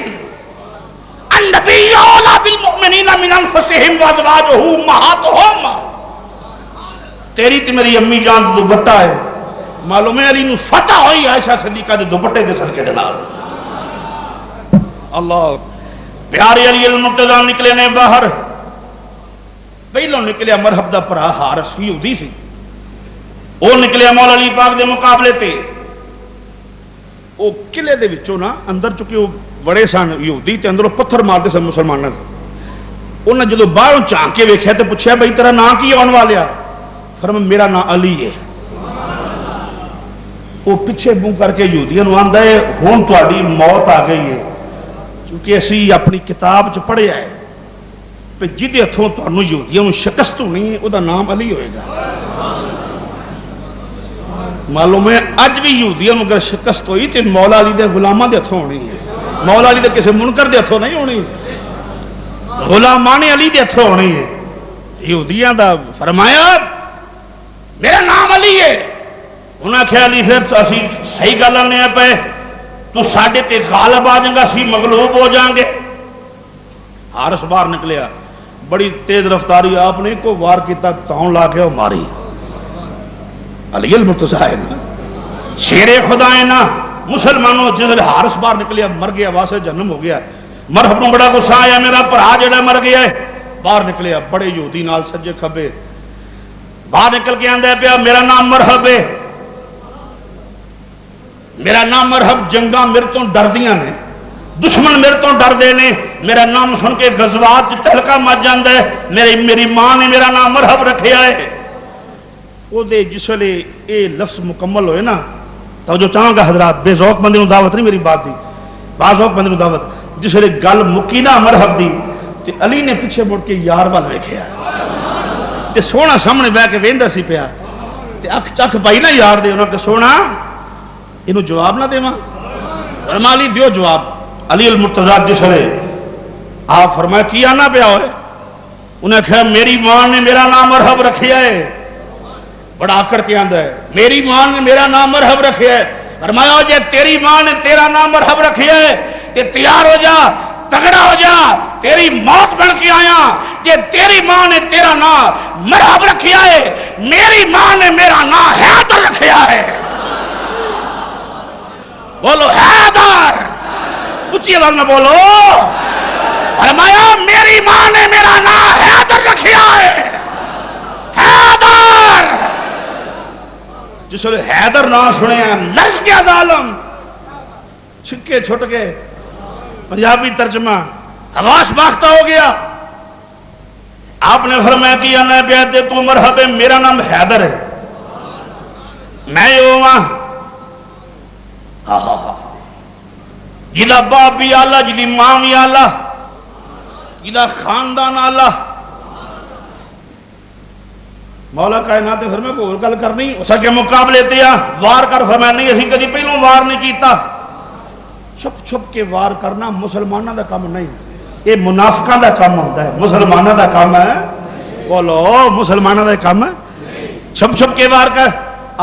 النبی اولی بالمؤمنین من انفسہم وازواجہ امہاتہم، تیری تے میری امی جان دا دوپٹہ ہے۔ معلوم ہے علی نو فتح ہوئی عائشہ صدیقہ دے دوپٹے دے صدقے دے نال۔ اللہ پیارے علی المرتضیٰ نکلے نے باہر، پہلوں نکلیا مرحب دا پرا حارث یہودی سی، وہ نکلیا مولا علی پاک دے مقابلے تے۔ وہ قلعے دے وچوں نا اندر چکے وہ بڑے سن یہودی تے اندروں پتھر مارتے سن مسلمانوں دے۔ انہاں جدوں باہروں جھانک کے ویکھیا تے پوچھیا بھئی تیرا نام کی آن والیا؟ فرمایا میرا نام علی ہے۔ وہ پیچھے منہ کر کے یہودیاں نوں آندا ہے ہن تہاڈی موت آ گئی ہے، کیونکہ اسی اپنی کتاب چ پڑھیا ہے کہ جہدے ہتھوں تانوں یہودیاں نوں شکست ہونی ہے وہ نام علی ہوئے گا۔ معلوم ہے اج بھی یہودیاں نوں اگر شکست ہوئی تو مولا علی دے غلاماں دے ہتھوں ہونی ہے، مولا علی دے کسی منکر دے ہتھوں نہیں ہونی، غلامان علی دے ہتھوں ہونی ہے۔ یہودیاں دا فرمایا میرا نام علی ہے۔ انہاں کہا علی پھر اسی صحیح گل آنے پے، تو ساڈے تے غالب آ جائے گا، اسی مغلوب ہو جائیں گے۔ حارث باہر نکلیا، بڑی تیز رفتاری آپ نے کو وار کیتا، تاؤں لا کے ماری۔ علی المرتضیٰ ہے نا، شیر خدا ہے نا، مسلمانوں جس حارث باہر نکلیا مر گیا، واسطے جنم ہو گیا۔ مرحب نو بڑا غصہ آیا، میرا بھرا جڑا مر گیا ہے۔ باہر نکلیا بڑے یہودی نال سجے کھبے، باہر نکل کے آندا پیا میرا نام مرحب ہے، میرا نام مرحب، جنگاں میرے تو ڈردیاں نے، دشمن میرے تو ڈردے نے، میرا نام سن کے غزوات تہلکہ مچ جاندا ہے۔ میری ماں نے میرا نام مرحب رکھیا ہے۔ وہ دے جس ویلے یہ لفظ مکمل ہوئے نا تو جو چاہاں گا حضرات، بے ذوق بندے نوں دعوت نہیں میری بات دی، باذوق بندے نوں دعوت۔ جس ویلے گل مکی نا مرحب دی تے علی نے پیچھے مڑ کے یار وال ویکھیا تے سونا سامنے بیٹھ کے ویندا سی پیا تے اکھ چکھ پائی نا یار دے، انہاں کہ سونا اینو جواب نہ دیواں؟ فرمایا علی دیو جواب۔ علی المرتضیٰ جس ویلے آپ فرمایا کی آنا پیا ہوئے؟ انہیں کہا میری ماں نے میرا نام مرحب رکھیا ہے، بڑا کر کے آندا ہے میری ماں نے میرا نام مرحب رکھیا ہے۔ فرمایا جے تیری ماں نے تیرا نام مرحب رکھیا ہے تے تیار ہو جا، تگڑا ہو جا، تیری موت بن کے آیا۔ جے تیری ماں نے تیرا نام مرحب رکھیا ہے، میری ماں نے میرا نام حیدر رکھیا ہے۔ بولو حیدر، اچھی آواز میں بولو۔ فرمایا میری ماں نے میرا نام حیدر رکھیا ہے، حیدر۔ جس نے حیدر نام سنیا لرز گیا ظالم، چھکے چھٹ گئے، پنجابی ترجمہ حواس باختہ ہو گیا۔ آپ نے فرمایا کیا نہ بیعت تو مرحب ہے، میرا نام حیدر ہے، میں یہ ہوں جدا باپ بھی آلہ، جدی ماں بھی آلہ، جدا خاندان آلہ۔ مولا کائنات نے فرمایا کوئی اور گل کرنی اسا کے مقابلے تیا وار کر۔ فرمایا نہیں اسی کدی پہلوں وار نہیں کیتا۔ چھپ چھپ کے وار کرنا مسلمانوں دا کام نہیں، یہ منافقاں دا کام ہوتا ہے، مسلمانوں دا کام ہے۔ بولو مسلمانوں دا کام ہے، چھپ چھپ کے وار کر۔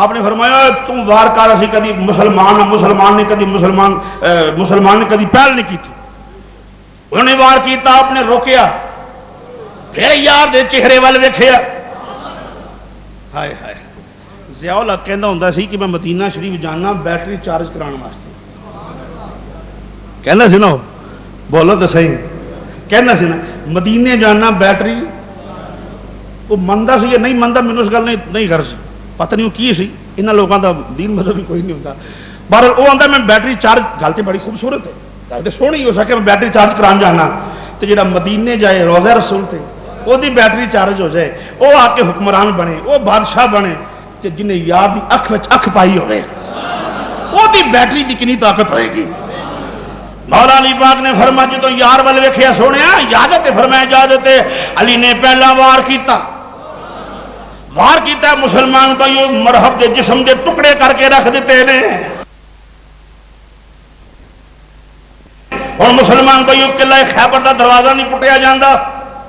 آپ نے فرمایا تم وار کر، اسی کدی مسلمان نے کدی مسلمان نے کدی پہل نہیں کی تھی۔ انہوں نے وار کیتا، آپ نے روکیا، پھر یار دے چہرے وال ویکھیا۔ ہائے ہائے، ضیاء الحق کہندا ہوندا سی کہ میں مدینہ شریف جانا بیٹری چارج کران واسطے، کہندا سی نا، بولو تو صحیح، کہنا سی نا مدینے جانا بیٹری وہ منتا سی یا نہیں منتا مینوں اس گل نہیں کر سی پتہ نہیں وہ کی سی انہاں لوگاں دا دین مطلب بھی کوئی نہیں ہوتا پر وہ آتا میں بیٹری چارج گل تو بڑی خوبصورت ہے گل تو سونی ہو سکے میں بیٹری چارج کران جانا تو جہاں مدینے جائے روضہ رسول تے وہ بیٹری چارج ہو جائے وہ آ کے حکمران بنے وہ بادشاہ بنے جنہیں یار دی اکھ پائی ہوئے وہ بیٹری دی کنی طاقت ہوئے گی مولا علی پاک نے فرمایا جدو یار والے ویکھیا سونے اجازت فرمایا اجازت علی نے پہلا وار کیتا مسلمان بھائیو مرحب دے جسم دے ٹکڑے کر کے رکھ دیتے ہیں اور مسلمان بھائیو قلعہ خیبر دا دروازہ نہیں پٹیا جاندہ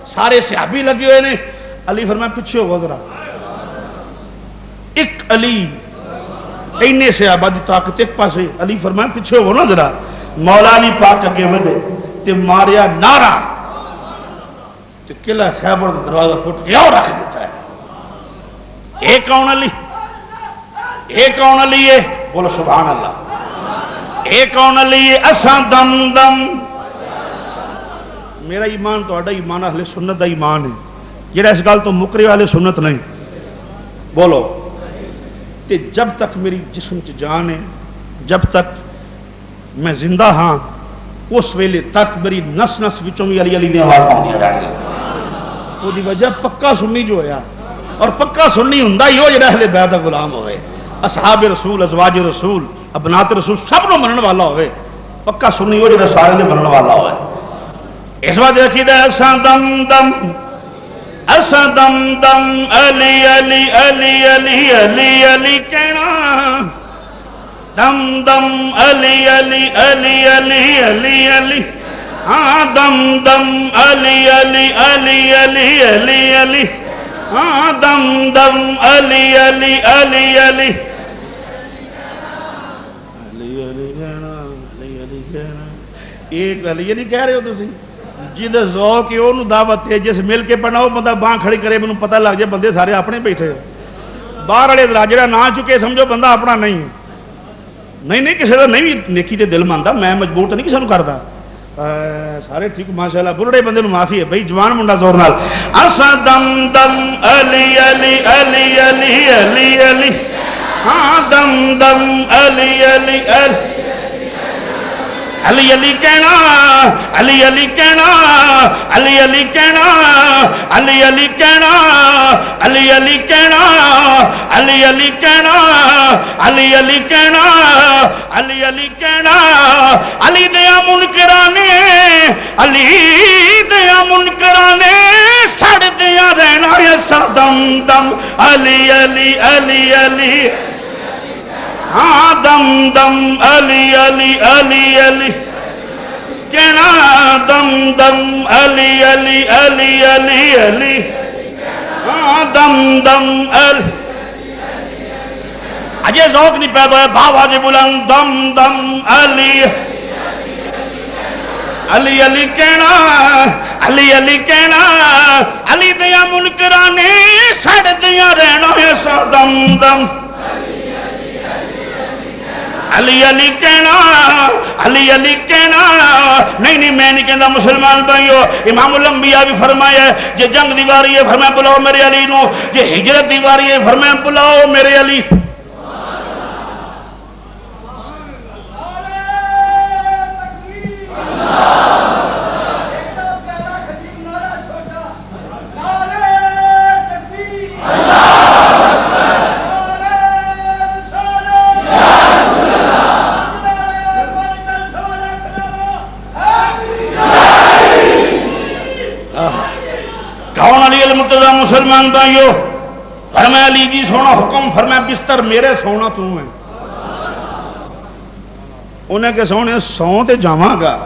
سارے صحابی لگے ہوئے نے علی فرمایا پیچھے ہو ذرا ایک علی اینے صحابہ دی طاقت ایک پاسے علی فرمایا پیچھے ہو نا ذرا مولا علی پاک اگے ودے تے ماریا نعرہ تے قلعہ خیبر دا دروازہ پھٹ گیا اور رکھ دیتا ہے ایک کون علی ایک کون علی ہے بولو سبحان اللہ ایک کون علی ہے اساں دم دم میرا ایمان تو اڈا ایمان اہل سنت دا ایمان ہے جڑا اس گل تو مکرے والے سنت نہیں بولو تے جب تک میری جسم چ جان ہے جب تک میں زندہ ہاں اس ویلے تک میری نس نس وچوں بھی علی علی دی آواز آتی رہے وہ دی وجہ پکا سنی جو ہویا اور پکا سنی ہوندا ہی ہو جڑا اہل بیت دا غلام ہوئے اصحاب رسول ازواج رسول ابنات رسول سب نو منن والا ہوئے پکا سنی ہو جڑا سارے دے منن والا ہوئے اس وقت دیکھی دے اساں دم دم علی علی علی علی علی علی کہنا دم دم علی علی علی علی علی علی ہاں دم دم علی علی علی علی علی علی ہاں دم دم علی علی علی علی ایک علی نہیں کہہ رہے ہو تسی جد ذوق ہے وہ دعوت ہے جس مل کے پڑھنا وہ بندہ باں کھڑی کرے مجھے پتہ لگ جائے بندے سارے اپنے بیٹھے باہر والے ذرا جڑا نہ چکے سمجھو بندہ اپنا نہیں نہیں کسی کا نہیں بھی نیکی تے دل مانتا میں مجبور تو نہیں کسی کو کرتا سارے ٹھیک ماشاءاللہ بلڑے بندے نو معافی ہے بھائی جوان منڈا زور نال اساں دم دم علی علی علی علی علی علی ہاں دم دم علی علی علی علی علی کہنا علی علی کہنا علی علی کہنا علی علی کہنا علی علی کہنا علی علی کہنا علی علی کہنا علی علی کہنا علی دیا منکرانے علی دیا منکرانے سڑ دیا رہنا ایسا دم دم علی علی علی علی ہاں دم دم علی علی علی علی کہنا دم دم علی علی علی علی علی ہاں دم دم علی اجے ذوق نہیں پیدا ہے بابا جی بلند دم دم علی علی علی کہنا علی علی کہنا علی دیا منکرانے سڑ دیا رہنا ایسا دم دم علی علی کہنا علی علی کہنا نہیں میں نہیں کہنا مسلمان بھائیو امام الانبیاء بھی فرمایا ہے جے جنگ دیواری ہے فرمایا بلاؤ میرے علی نو جے ہجرت دیواری ہے فرمایا بلاؤ میرے علی مسلمان بھائیو فرمایا علی جی سونا حکم فرمایا بستر میرے سونا تو ہے انہیں کہ سونے سو تے جاواں گا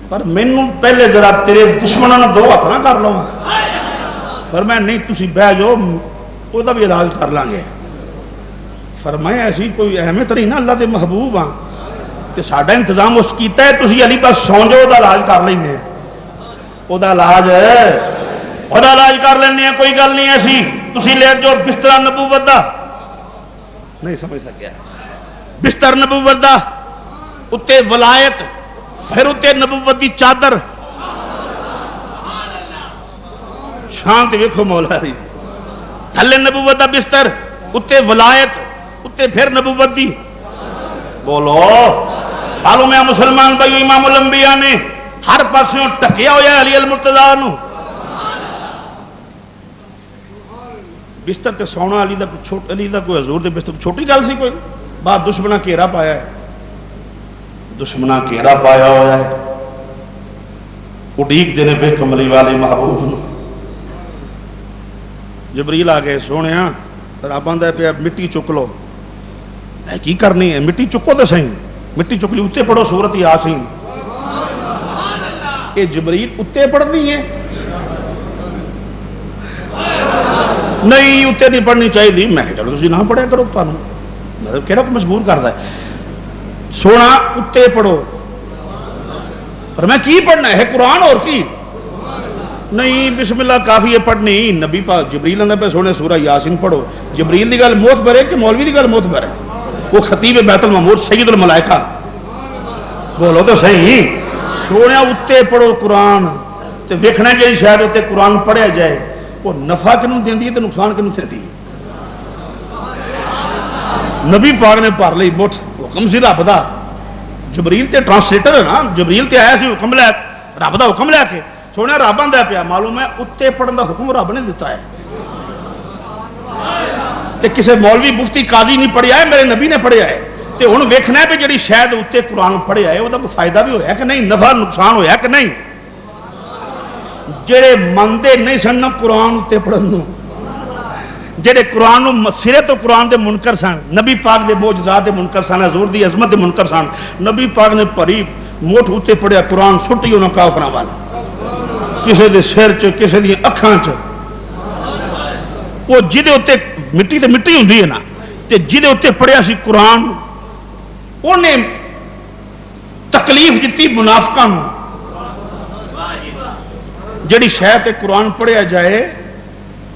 پر مینوں پہلے ذرا تیرے دشمنوں نے دو ہاتھ نہ کر لو فرمایا نہیں تسی بہ جاؤ وہ بھی علاج کر لیں گے فرمایا ایسی کوئی اہمیت نہیں نا اللہ دے محبوب ہاں تے ساڈا انتظام اس کیتا ہے تسی علی پاس سو جاؤ دا علاج کر لیں گے وہ علاج خدا علاج کر لینے ہیں کوئی گل نہیں ایسی تسی لے جو بستر نبوت دا نہیں سمجھ سکیا بستر نبوت دا اتے ولایت پھر اتے نبوت دی چادر شان تے ویکھو مولا دی، تھلے نبوت دا بستر، اتنے ولایت، اتنے پھر نبوت دی، بولو معلوم ہے مسلمان بھائیو امام الانبیاء نے ہر پاسوں ٹکیا ہوا علی المرتضیٰ نو، بستر تے سونا علی دا کوئی حضور دے بستر چھوٹی گل سی کوئی، بعد دشمنا گھیرا پایا ہے، دشمنا گھیرا پایا ہوا ہے، اڈیک دینے پہ کملی والے محبوب نو، جبریل آ گئے سونے رب آندا پہ مٹی چک لو، کی کرنی ہے مٹی چکو تو صحیح، مٹی چک لی اتنے پڑھو سورت یاسین، یہ جبریل اتنے پڑھنی ہے نہیں اتنے نہیں پڑھنی چاہیے، میں کہ چلو تھی نہ پڑھیا کرو، تمہیں مطلب کہڑا مجبور کرتا ہے، سونا اتنے پڑھو، پر میں کی پڑھنا ہے قرآن اور کی نہیں، بسم اللہ کافی ہے پڑھنی، نبی پاک جبریل نے پہ سونے سورہ یاسین پڑھو، جبریل دی گل معتبر ہے کہ مولوی دی گل معتبر ہے؟ وہ خطیب بیت المعمور سید الملائکہ، بولو تو صحیح، سونے اتنے پڑھو قرآن، تو ویکھنا چاہیے شاید اتنے قرآن پڑھیا جائے، وہ نفع کنوں دیندی ہے تو نقصان کنوں دیندی ہے؟ نبی پاک نے پڑھ لی مٹھ، حکم سی رب دا، جبریل تے ٹرانسلیٹر ہے نا، جبریل تے آیا سی حکم لے رب دا حکم لے کے، سونے رب آندا پیا، معلوم ہے اتنے پڑھن دا حکم رب نے دیتا ہے، تے کسے مولوی مفتی قاضی نہیں پڑھیا ہے، میرے نبی نے پڑھیا ہے، تے ہن ویکھنا ہے بھی جڑی شاید اتنے قرآن پڑھیا ہے وہ فائدہ بھی ہویا کہ نہیں، نفع نقصان ہویا کہ نہیں؟ جڑے منتے نہیں سن قرآن اتنے پڑھن نو، جڑے قرآن سرے تو قرآن دے منکر سن، نبی پاک دے معجزات دے منکر سن، حضور دی عظمت دے منکر سن، نبی پاک نے پری موٹ اتنے پڑھیا قرآن سٹی انہاں کافراں والا، کسے دے سر چ کسے دی اکھاں چ، وہ جدے اتنے مٹی تے مٹی ہوندی ہے نا، تے جدے اتنے پڑھیا سی قرآن انہیں تکلیف دیتی منافقاں نو، جڑی شاید قرآن پڑھیا جائے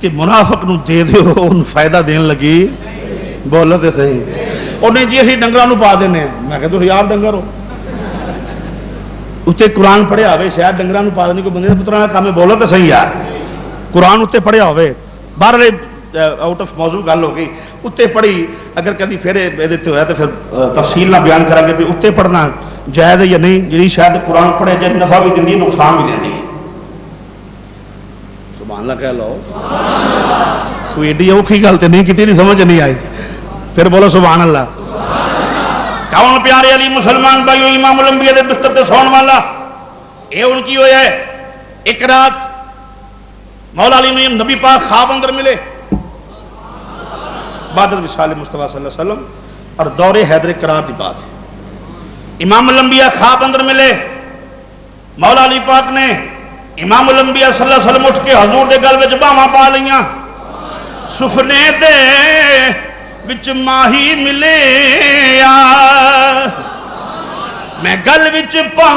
تے منافق نو دے دیو ان فائدہ دین لگی، بولو تے صحیح، انہیں جی اسی ڈنگراں نو پا دینے ہیں، میں کہتا ہوں یار ڈنگر ہو، اتنے قرآن پڑھیا ہوئے شاید ڈنگراں نو پا دینے کو بندے پترانا کام ہے، بولو تے صحیح یار، قرآن اتنے پڑھیا ہوئے، باہر آؤٹ آف موضوع گل ہو گئی، اتنے پڑھی، اگر کدی پھر یہ ہوا تو پھر تفصیل نہ بیان کریں گے بھی اتنے پڑھنا جائز ہے یا نہیں، جی شاید قرآن پڑھے جائے نفع بھی دینی نقصان بھی دینی، سبحان اللہ کہہ لو، کوئی ایڈی اوکھی گل تو نہیں کی، نہیں سمجھ نہیں آئی، پھر بولو سبحان اللہ۔ کون پیارے علی مسلمان بھائیو امام الانبیاء دے بستر تے سون والا، یہ ان کی ہویا ہے، ایک رات مولا علی نے نبی پاک خواب اندر ملے، بعد وصال مصطفیٰ صلی اللہ علیہ وسلم اور دور حیدر کرار کی بات ہے، امام الانبیاء خواب اندر ملے، مولا علی پاک نے امام الانبیاء صلی اللہ علیہ وسلم اٹھ کے حضور دے گل وچ باواں پا لیاں، سفنے دے وچ ماہی ملے میں گل وچ پا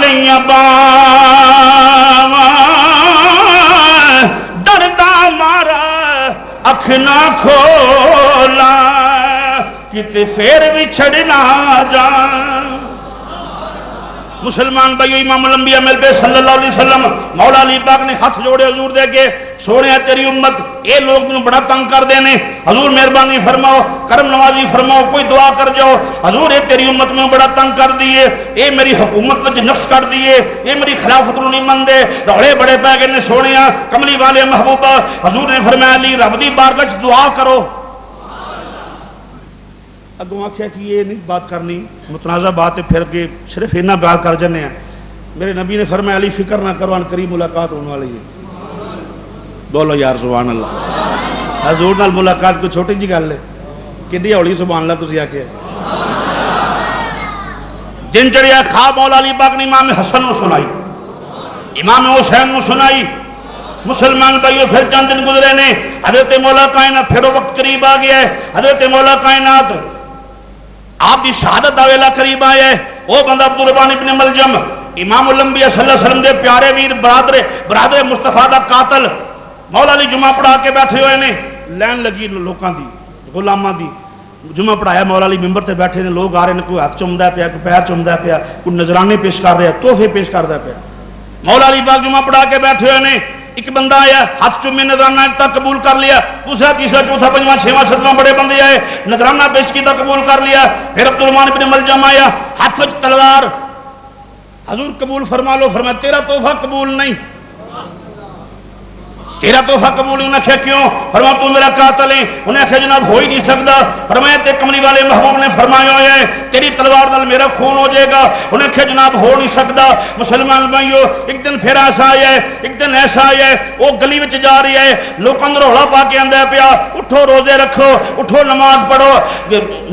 لیاں باواں، ڈردا مارا اکھ نہ کھولا کتے پھر بھی چھڑنا جا۔ مسلمان بھائیو امام الانبیاء مل پہ صلی اللہ علیہ وسلم، مولا علی پاک نے ہاتھ جوڑے حضور دے کے، سونے تیری امت اے لوگ میں بڑا تنگ کر دینے، حضور مہربانی فرماؤ، کرم نوازی فرماؤ، کوئی دعا کر جاؤ، حضور اے تیری امت میں بڑا تنگ کر دیئے، اے میری حکومت میں نقص کر دیئے، اے میری خلافت نہیں من دے، روڑے بڑے پہ گئے نے سونیاں کملی والے محبوبہ، حضور نے فرمایا علی رب دی بارگاہ دعا کرو، اگوں آخیا کہ یہ نہیں بات کرنی متنازع بات ہے، پھر کے صرف اینا بات کر جانے ہیں، میرے نبی نے فرمایا علی فکر نہ کرو، ان قریب ملاقات ہونے والی ہے، بولو یار سبحان اللہ، حضور نال ملاقات کوئی چھوٹی جی گل ہے، کڈی ہولی سبحان اللہ تسی آکھیا، جن چڑیا خواب مولا علی پاک نے امام حسن نو سنائی، امام حسین نو سنائی، مسلمان بھائیو پھر چند دن گزرے نے، حضرت مولا کائنات پھر وقت قریب آ گیا ہے، حضرت مولا کائنات آپ کی شہادت دا ویلا قریب آیا ہے، وہ بندہ عبدالرحمن ابن ملجم امام الانبیاء صلی اللہ علیہ وسلم دے پیارے ویر برادر مصطفیٰ دا قاتل، مولا علی جمعہ پڑھا کے بیٹھے ہوئے نے، لین لگی لوکاں دی غلاماں دی، جمعہ پڑھایا مولا علی ممبر تے بیٹھے نے، لوگ آ رہے ہیں، کوئی ہاتھ چومدا پیا، کوئی پیر چومدا پیا، کوئی نذرانے پیش کر رہا ہے، تحفے پیش کردا پیا، مولا علی پاک جمعہ پڑھا کے بیٹھے ہوئے نے، ایک بندہ آیا ہاتھ چومے نذرانہ تک قبول کر لیا، دوسرا تیسرا چوتھا پنجواں چھواں ستواں بڑے بندے آئے نذرانہ پیش کیا قبول کر لیا، پھر عبدالرحمن بن ملجم آیا ہاتھ وچ تلوار، حضور قبول فرما لو، فرمایا تیرا تحفہ قبول نہیں، تیرا تحفہ قبول نہیں۔ انہیں کہا کیوں؟ فرمایا تو میرا قاتل ہے۔ انہیں کہا جناب ہو ہی نہیں سکتا۔ فرمایا تے کملی والے محبوب نے فرمایا ہوا ہے تیری تلوار نال میرا خون ہو جائے گا۔ انہیں کہا جناب ہو نہیں سکتا۔ مسلمان بھائیو ایک دن پھر ایسا آیا ہے، ایک دن ایسا آیا ہے وہ گلی وچ جا رہی ہے، لوگ اندر رولا پا کے آندا پیا اٹھو روزے رکھو، اٹھو نماز پڑھو،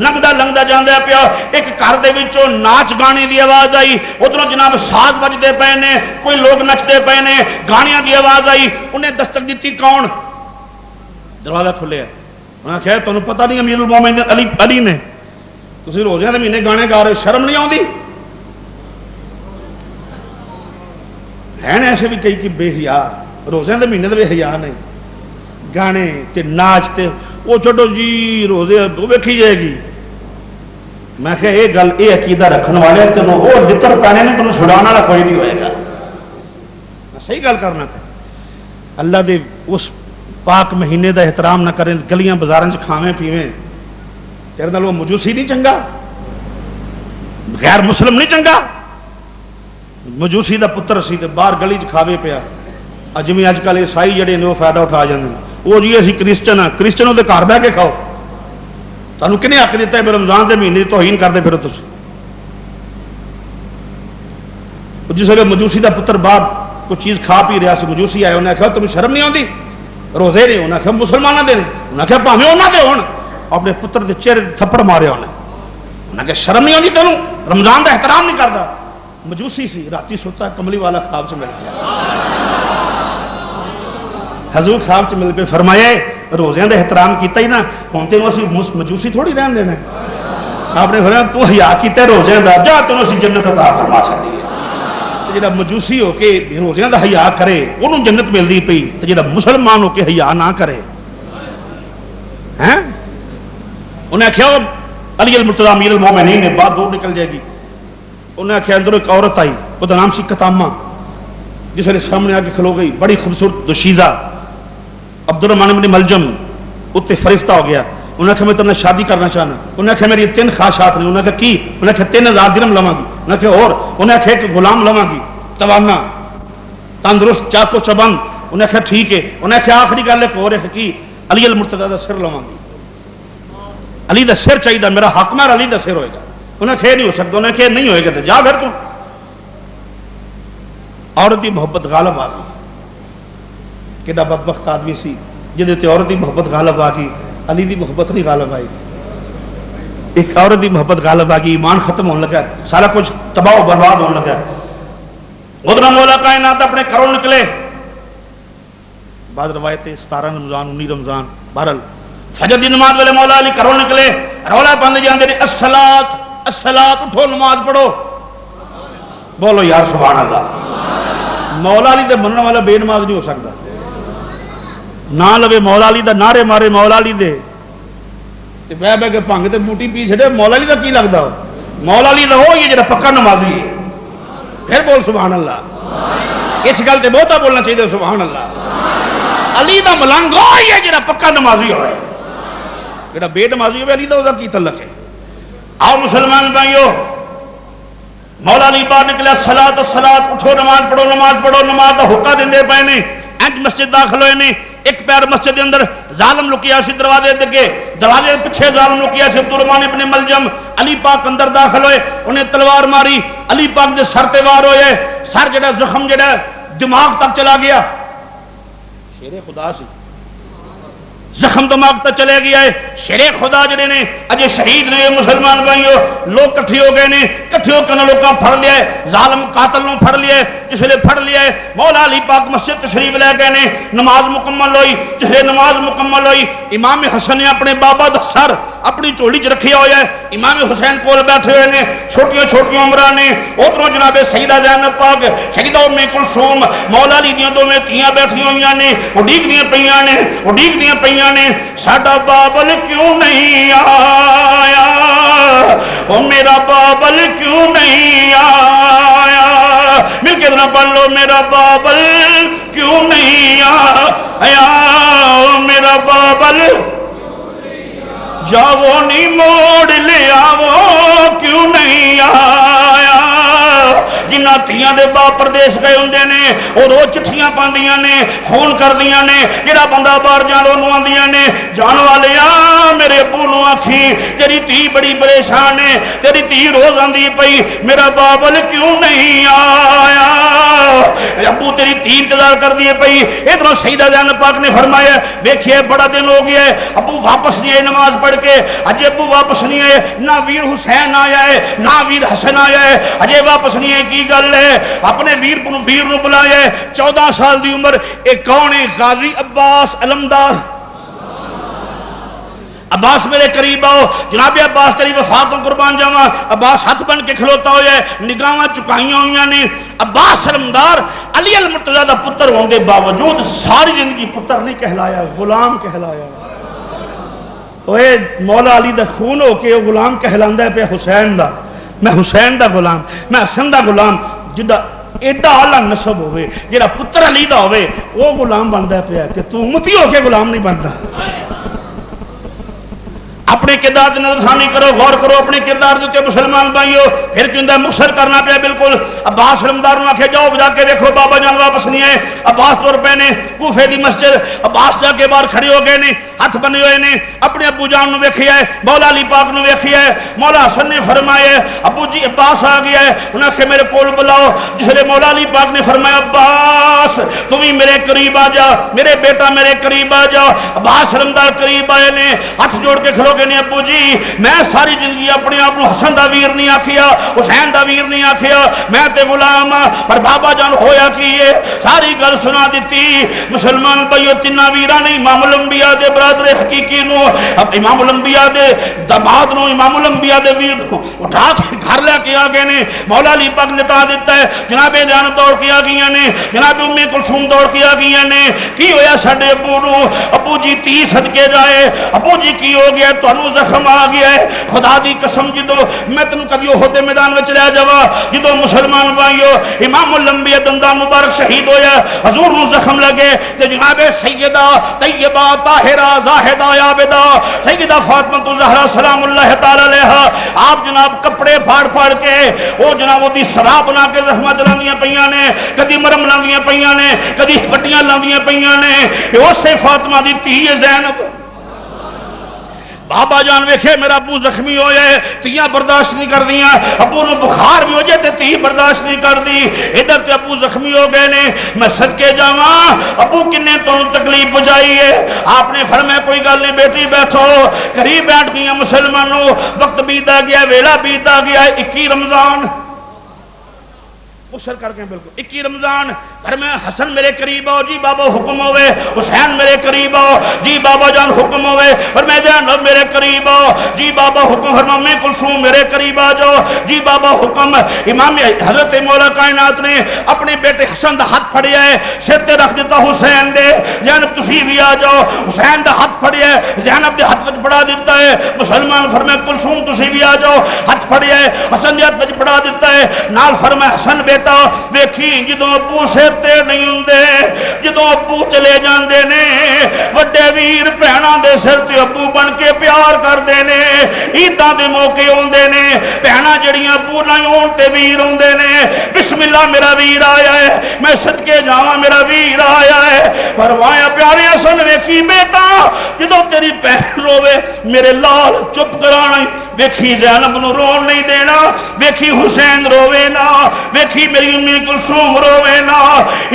لنگدا لنگدا جاندا پیا، ایک گھر دے وچوں ناچ گانے دی آواز آئی، ادھروں جناب ساز بجدے پے نے، کوئی لوگ نچدے پے نے، گانیاں دی آواز آئی، انہیں دستک دیتی کون؟ دروازہ کھلے ہے۔ انہاں کہا تمہیں پتہ نہیں امیر المومنین علی نے تسی روزیاں دے مہینے گانے گا رہے، شرم نہیں آؤندی؟ ہیں ایسے بھی کئی کہ بے حیا، روزیاں دے مہینے دے بے حیا نہیں، گانے تے ناچ تے وہ چھوڑو جی روزے وہ ویکھی جائے گی۔ میں کہا یہ گل یہ عقیدہ رکھن والے تینوں وہ لتر پانے نے تمہیں چھڑانا والا کوئی نہیں ہوئے گا۔ صحیح گل کرنا پہ اللہ دے اس پاک مہینے دا احترام نہ کریں، گلیاں بازاراں چ کھاویں پیویں، تیرے نال وہ مجوسی نہیں چنگا، غیر مسلم نہیں چنگا، مجوسی دا پتر سی تے باہر گلی چ کھاوے پیا۔ جویں اج کل عیسائی جڑے نے وہ فائدہ اٹھا جاندے وہ جی اسی کرسچن ہاں، کرسچنوں دے گھر بہ کے کھاؤ، تانوں کنے حق دیتا ہے رمضان دے مہینے دی توہین کردے پھرو تسی؟ جس ویلے مجوسی دا پتر باہر کوئی چیز کھا پی رہا سی، مجوسی آئے انہیں کہا تمہیں شرم نہیں آتی؟ روزے نے انہیں کہا مسلمانوں دے انہیں کہا پاویں انہاں دے ہون، اپنے پتر دے چہرے تھپڑ مارے انہیں کہا شرم نہیں آتی تینوں، رمضان دا احترام نہیں کرتا؟ مجوسی سی، راتی سوتا کملی والا خواب سے مل گیا، حضور خواب سے مل کے فرمایا روزیاں دا احترام کیتا ہی نا ہوں تینوں اسی مجوسی تھوڑی رہن دینا۔ آپ نے فرمایا تو حیا کیتا روزیاں دا، جا تینوں اسی جنت عطا فرما چھڈی۔ جڑا مجوسی ہو کے روزیاں دا حیا کرے انہوں جنت ملدی پئی، تے جڑا مسلمان ہو کے حیا نہ کرے ہیں انہیں آخیا علی المرتضیٰ امیر المومنین نے بات دور نکل جائے گی۔ انہیں آخیا اندر ایک عورت آئی، وہ نام سی کتامہ، جس نے سامنے آ کے کھلو گئی، بڑی خوبصورت دوشیزہ، عبدالرحمن بن ملجم اتنے فرشتہ ہو گیا۔ انہیں کہا میں تمہیں شادی کرنا چاہنا، انہیں کہا میری 3 خواہشات نے، انہیں کہا کی؟ انہیں کہا 3000 درہم لواں گی، انہیں کہا اور؟ انہیں کہا ایک غلام لواں گی توانا تندرست چاقو چبند، انہیں کہا ٹھیک ہے۔ انہیں کہا آخری گل ایک اور ہے کی علی المرتضیٰ دا سر لواں گی، علی دا سر چاہیے، میرا حق میں علی دا سر ہوئے گا۔ انہیں کہا نہیں ہو سکتا، انہیں کہا نہیں ہوئے گا تو جا پھر تو۔ عورت دی محبت غالب آ گئی، کیڈا بدبخت آدمی سی جہدے تے عورت دی محبت غالب آ گئی، علی دی محبت نہیں غالب آئی۔ ایک عورت دی محبت غالب آ گئی، ایمان ختم ہونے لگا، سارا کچھ تباہ و برباد ہونے لگا۔ ادھر مولا کائنات اپنے گھروں نکلے، بعض روایت 17 رمضان 19 رمضان، بہرحال فجر دی نماز والے مولا علی گھروں نکلے، رولا پاندے جاندے نے الصلاۃ الصلاۃ، اٹھو نماز پڑھو، بولو یار سبحان اللہ۔ مولا علی دے منن والا بے نماز نہیں ہو سکتا، نہ لوے مولا علی دا نعرے مارے مولا علی دے تے بہ بہ کے بھنگ تے بوٹی پی چھڑے، مولا علی دا کی لگدا؟ مولا علی دا وہ ہی جڑا پکا نمازی ہے۔ پھر بول سبحان اللہ، اس گل تے بہتا بولنا چاہیے سبحان اللہ۔ علی دا ملنگ وہ ہی ہے جڑا پکا نمازی ہوئے، جڑا بے نمازی ہوئے علی دا دا کی تعلق ہے؟ آؤ مسلمان بھائیو، مولا علی باہر نکلا، صلاۃ الصلاۃ، اٹھو نماز پڑھو نماز پڑھو، نماز دا حکم دیندے پئے نے۔ انج مسجد داخل ہوئے نے، ایک پیر مسجد دے اندر ظالم لکیا سی، دروازے دے دروازے پیچھے ظالم لکیا سی، عبدالرحمن ابن ملجم، علی پاک اندر داخل ہوئے، انہیں تلوار ماری، علی پاک دے سر تے وار ہوئے، سر جڑا زخم جڑا دماغ تک چلا گیا، شیر خدا سی، زخم دماغ تک چلے گیا ہے، شیر خدا جڑے نے اجے شہید نے۔ مسلمان بھائیو لوگ کٹھے ہو گئے نے، کٹھے ہو کے لوگوں پھڑ لیا ہے، ظالم قاتل نوں پھڑ لیا ہے، جس نے پھڑ لیا ہے مولا علی پاک مسجد تشریف لے گئے نے، نماز مکمل ہوئی، جسے نماز مکمل ہوئی امام حسن نے اپنے بابا دا سر اپنی چولی چ رکھیا ہوا ہے، امام حسین کول بیٹھے ہوئے نے، چھوٹیاں چھوٹیاں عمراں نے، ادھروں جناب سیدہ زینب پاک، سیدہ ام کلثوم، مولا علی دیاں دوویں تھیاں بیٹھی ہوئیاں نے، اڈیکدیاں پیاں نے، اڈیکدیاں پیاں نے، ساڈا بابل کیوں نہیں آیا، او میرا بابل کیوں نہیں آیا، مل کے ذرا پڑھ لو، میرا بابل کیوں نہیں آیا میرا بابل جاؤ نہیں موڑ لے آؤ کیوں نہیں آیا جنہ تیاں دے باپ پردیش گئے ہوندے نے اور وہ چٹھیاں پاندیاں نے فون کردیاں نے جڑا بندہ باہر جان انہوں آندیاں نے جان والیا میرے ابو نو آکھی تیری تھی بڑی پریشان ہے تیری تھی روز آندی پئی میرا بابل کیوں نہیں آیا ابو تیری تھی انتظار کر دیے پئی ادھر سیدہ زینب پاک نے فرمایا ویکھیے بڑا دن ہو گیا ہے ابو واپس نہیں آئے نماز پڑھ کے اجے ابو واپس نہیں آئے نہ ویر حسین آیا ہے نہ ویر حسن آیا ہے اجے واپس نہیں آئے کی گل ہے اپنے ویر نو بلایا ہے 14 سال دی عمر ایک کون ہے غازی عباس علمدار عباس میرے قریب آؤ جناب عباس تیری وفات کو قربان جاواں عباس ہاتھ بن کے کھلوتا ہوا ہے نگاہاں چکائیاں ہوئی نے عباس علمدار علی المرتضیٰ دا پتر ہونے باوجود ساری زندگی پتر نہیں کہلایا غلام کہلایا اوے مولا علی دا خون ہو کے وہ غلام کہلاندا ہے پہ حسین دا میں حسین دا غلام میں حسن دا غلام جدا ایڈا اعلیٰ نسب ہوئے جڑا پتر علی دا ہوئے وہ غلام بندا پیا تے تو امتی ہو کے غلام نہیں بندا اپنے کردار کی نظر ثانی کرو غور کرو اپنے کردار دیتے مسلمان بھائیو پھر کیوں دا مقصر کرنا پیا بالکل عباس علمدار نے آکھے جاؤ جا کے دیکھو بابا جان واپس نہیں آئے عباس طور پہ نے کوفے دی مسجد عباس جا کے باہر کھڑے ہو گئے نے ہاتھ بنے ہوئے نے اپنے ابو جان نو ویکھیا ہے مولا علی پاک نو ویکھیا ہے مولا حسن نے فرمایا ابو جی عباس آ گیا ہے انہاں کہ میرے کول بلاؤ جس نے مولا علی پاک نے فرمایا عباس تم ہی میرے قریب آ جا میرے بیٹا میرے قریب آ جا عباس علمدار قریب آئے نے ہاتھ جوڑ کے کھلو کہ نہیں ابو جی میں ساری زندگی اپنے آپ حسن دا ویر نہیں آکھیا حسین دا ویر نہیں آکھیا میں تے غلام پر بابا جان ہویا کی ہے ساری گل سنا دیتی مسلمان بھائیو تینا ویرا نہیں امام الانبیاء دے برادر حقیقی نو امام الانبیاء دے داماد نو امام الانبیاء دے ویر کو اٹھا کے گھر لے کے آ گئے نے مولا علی پاک لٹا دیتا ہے جناب زینب دوڑ کے آ گئی نے جناب ام کلثوم دوڑ کے آ گئی نے کی ہویا ساڈے ابو نو ابو جی 30 صدقے جائے ابو جی کی ہو گیا تانوں زخم آ گیا ہے خدا دی قسم جدو میں تینوں کبھی احد میدان وچ لے جاواں جدو مسلمان بھائیو امام الانبیاء دندا مبارک شہید ہویا حضور نو زخم لگے تے جناب سیدہ طیبہ طاہرہ زاہدہ عابدہ سیدہ فاطمہ الزہرا سلام اللہ تعالی علیہا آپ جناب کپڑے پھاڑ پھاڑ کے وہ جناب وہ دی سرا بنا کے زخماں چلاندیاں پیاں نے کدی مرم لاندیاں پیاں نے کدی پٹیاں لاندیاں پیاں نے اسی فاطمہ دی دھی زینب بابا جان ویکھے میرا ابو زخمی ہو جائے تیاں برداشت نہیں کر دیاں ابو نو بخار بھی ہو جائے تے تی برداشت نہیں کر دی ادھر تے ابو زخمی ہو گئے نے میں صدقے جاواں ابو کنے تو تکلیف بجائی ہے آپ نے فرمایا کوئی گل نہیں بیٹی بیٹھو قریب بیٹھ گئی مسلمانوں وقت بیتا گیا ویلا بیتا گیا 21 رمضان مشر کر کے بالکل 21 رمضان گھر میں حسن میرے قریب آؤ جی بابا حکم ہوئے حسین میرے قریب آؤ جی بابا جان حکم ہوئے فرمایا جان میرے قریب آؤ جی بابا حکم فرمایا ام کلثوم میرے قریب آ جاؤ جی بابا حکم امام حضرت مولا کائنات نے اپنے بیٹے حسن دا ہاتھ پھڑیا ہے سر تے رکھ دیتا حسین دے زینب تسی بھی آ جاؤ حسین دا ہاتھ پھڑیا ہے زینب دے ہاتھ وچ پڑا دیتا ہے مسلمان فرمایا کلثوم تسی بھی آ جاؤ ہاتھ پھڑیا ہے حسن دے ہاتھ وچ پڑا دیتا ہے نال فرمایا حسن بیٹا ویکھی جدوں ابو سر تے نہیں ہوندے جدوں ابو چلے جاندے نے وڈے ویر بہناں دے سر تے ابو بن کے پیار کردے نے عیداں دے موقع ہوندے نے بہناں جڑیاں ابو نال ہون تے ویر ہوندے نے بسم اللہ میرا ویر آیا ہے میں صدقے جاواں میرا ویر آیا ہے فرمایا پیارے حسن ویکھی بیٹا جدوں تیری بہن روے میرے لال چپ کرانا ویکھی زینب نو رون نہیں دینا ویکھی حسین روے نا ویکھی میری ام کلثوم روے نا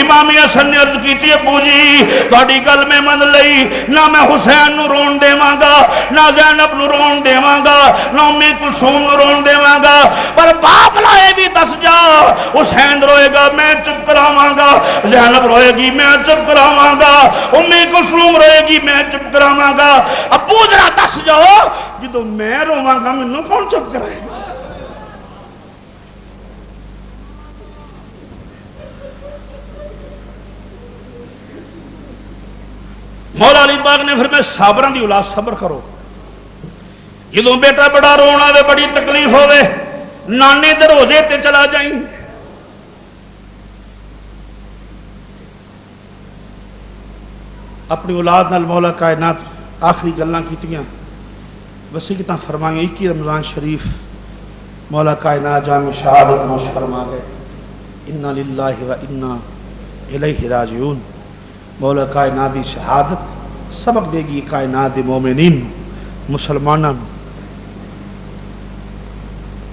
امام حسن نے عرض کیتی ابو جی تہاڈی گل میں من لئی نہ میں حسین نو رون دیواں گا نہ زینب نو رون دیواں گا نہ ام کلثوم نو رون دیواں گا پر باپ لائے بھی دس جا حسین روئے گا میں چپ کراواں گا زینب روئے گی میں چپ کراواں گا ام کلثوم روئے گی میں چپ کراواں گا ابو ذرا دس جاؤ جدوں میں رواں گا مینوں کون چپ کرائے گا مولا علی پاک نے فرمایا صابراں دی اولاد صبر کرو جدوں بیٹا بڑا رونا دے بڑی تکلیف ہوے نانے دے روزے تے چلا جائیں اپنی اولاد نال مولا کائنات آخری گلاں کیتیاں وسیعتاں فرمائیں 21 رمضان شریف مولا کائنات جامع شہادت نوش فرما گئے انا للہ و انا الیہ راجعون. مولا کائنات دی شہادت سبق دے گی کائنات دے مومنین مسلمانوں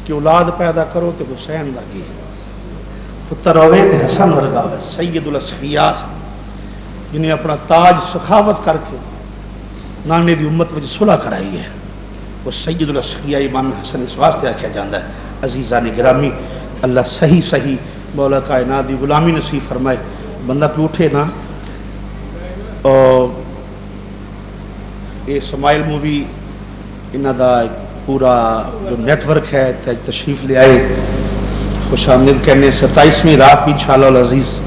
کہ اولاد پیدا کرو تے حسین لگی پتر ہوئے تے حسن ورگا ہوئے سید الاسقیاء جنہیں اپنا تاج سخاوت کر کے نانے دی امت وچ صلح کرائی ہے وہ سید الاسقیاء امام حسن اس واسطے آکھیا جاندا ہے. عزیزان گرامی اللہ صحیح صحیح مولا کائنات دی غلامی نصیب فرمائے. بندہ کو اٹھے نا اور یہ سمائل مووی انہاں دا پورا جو نیٹ ورک ہے تشریف لے آئے خوش آمدید کہنے 27ویں رات بھی انشاءاللہ العزیز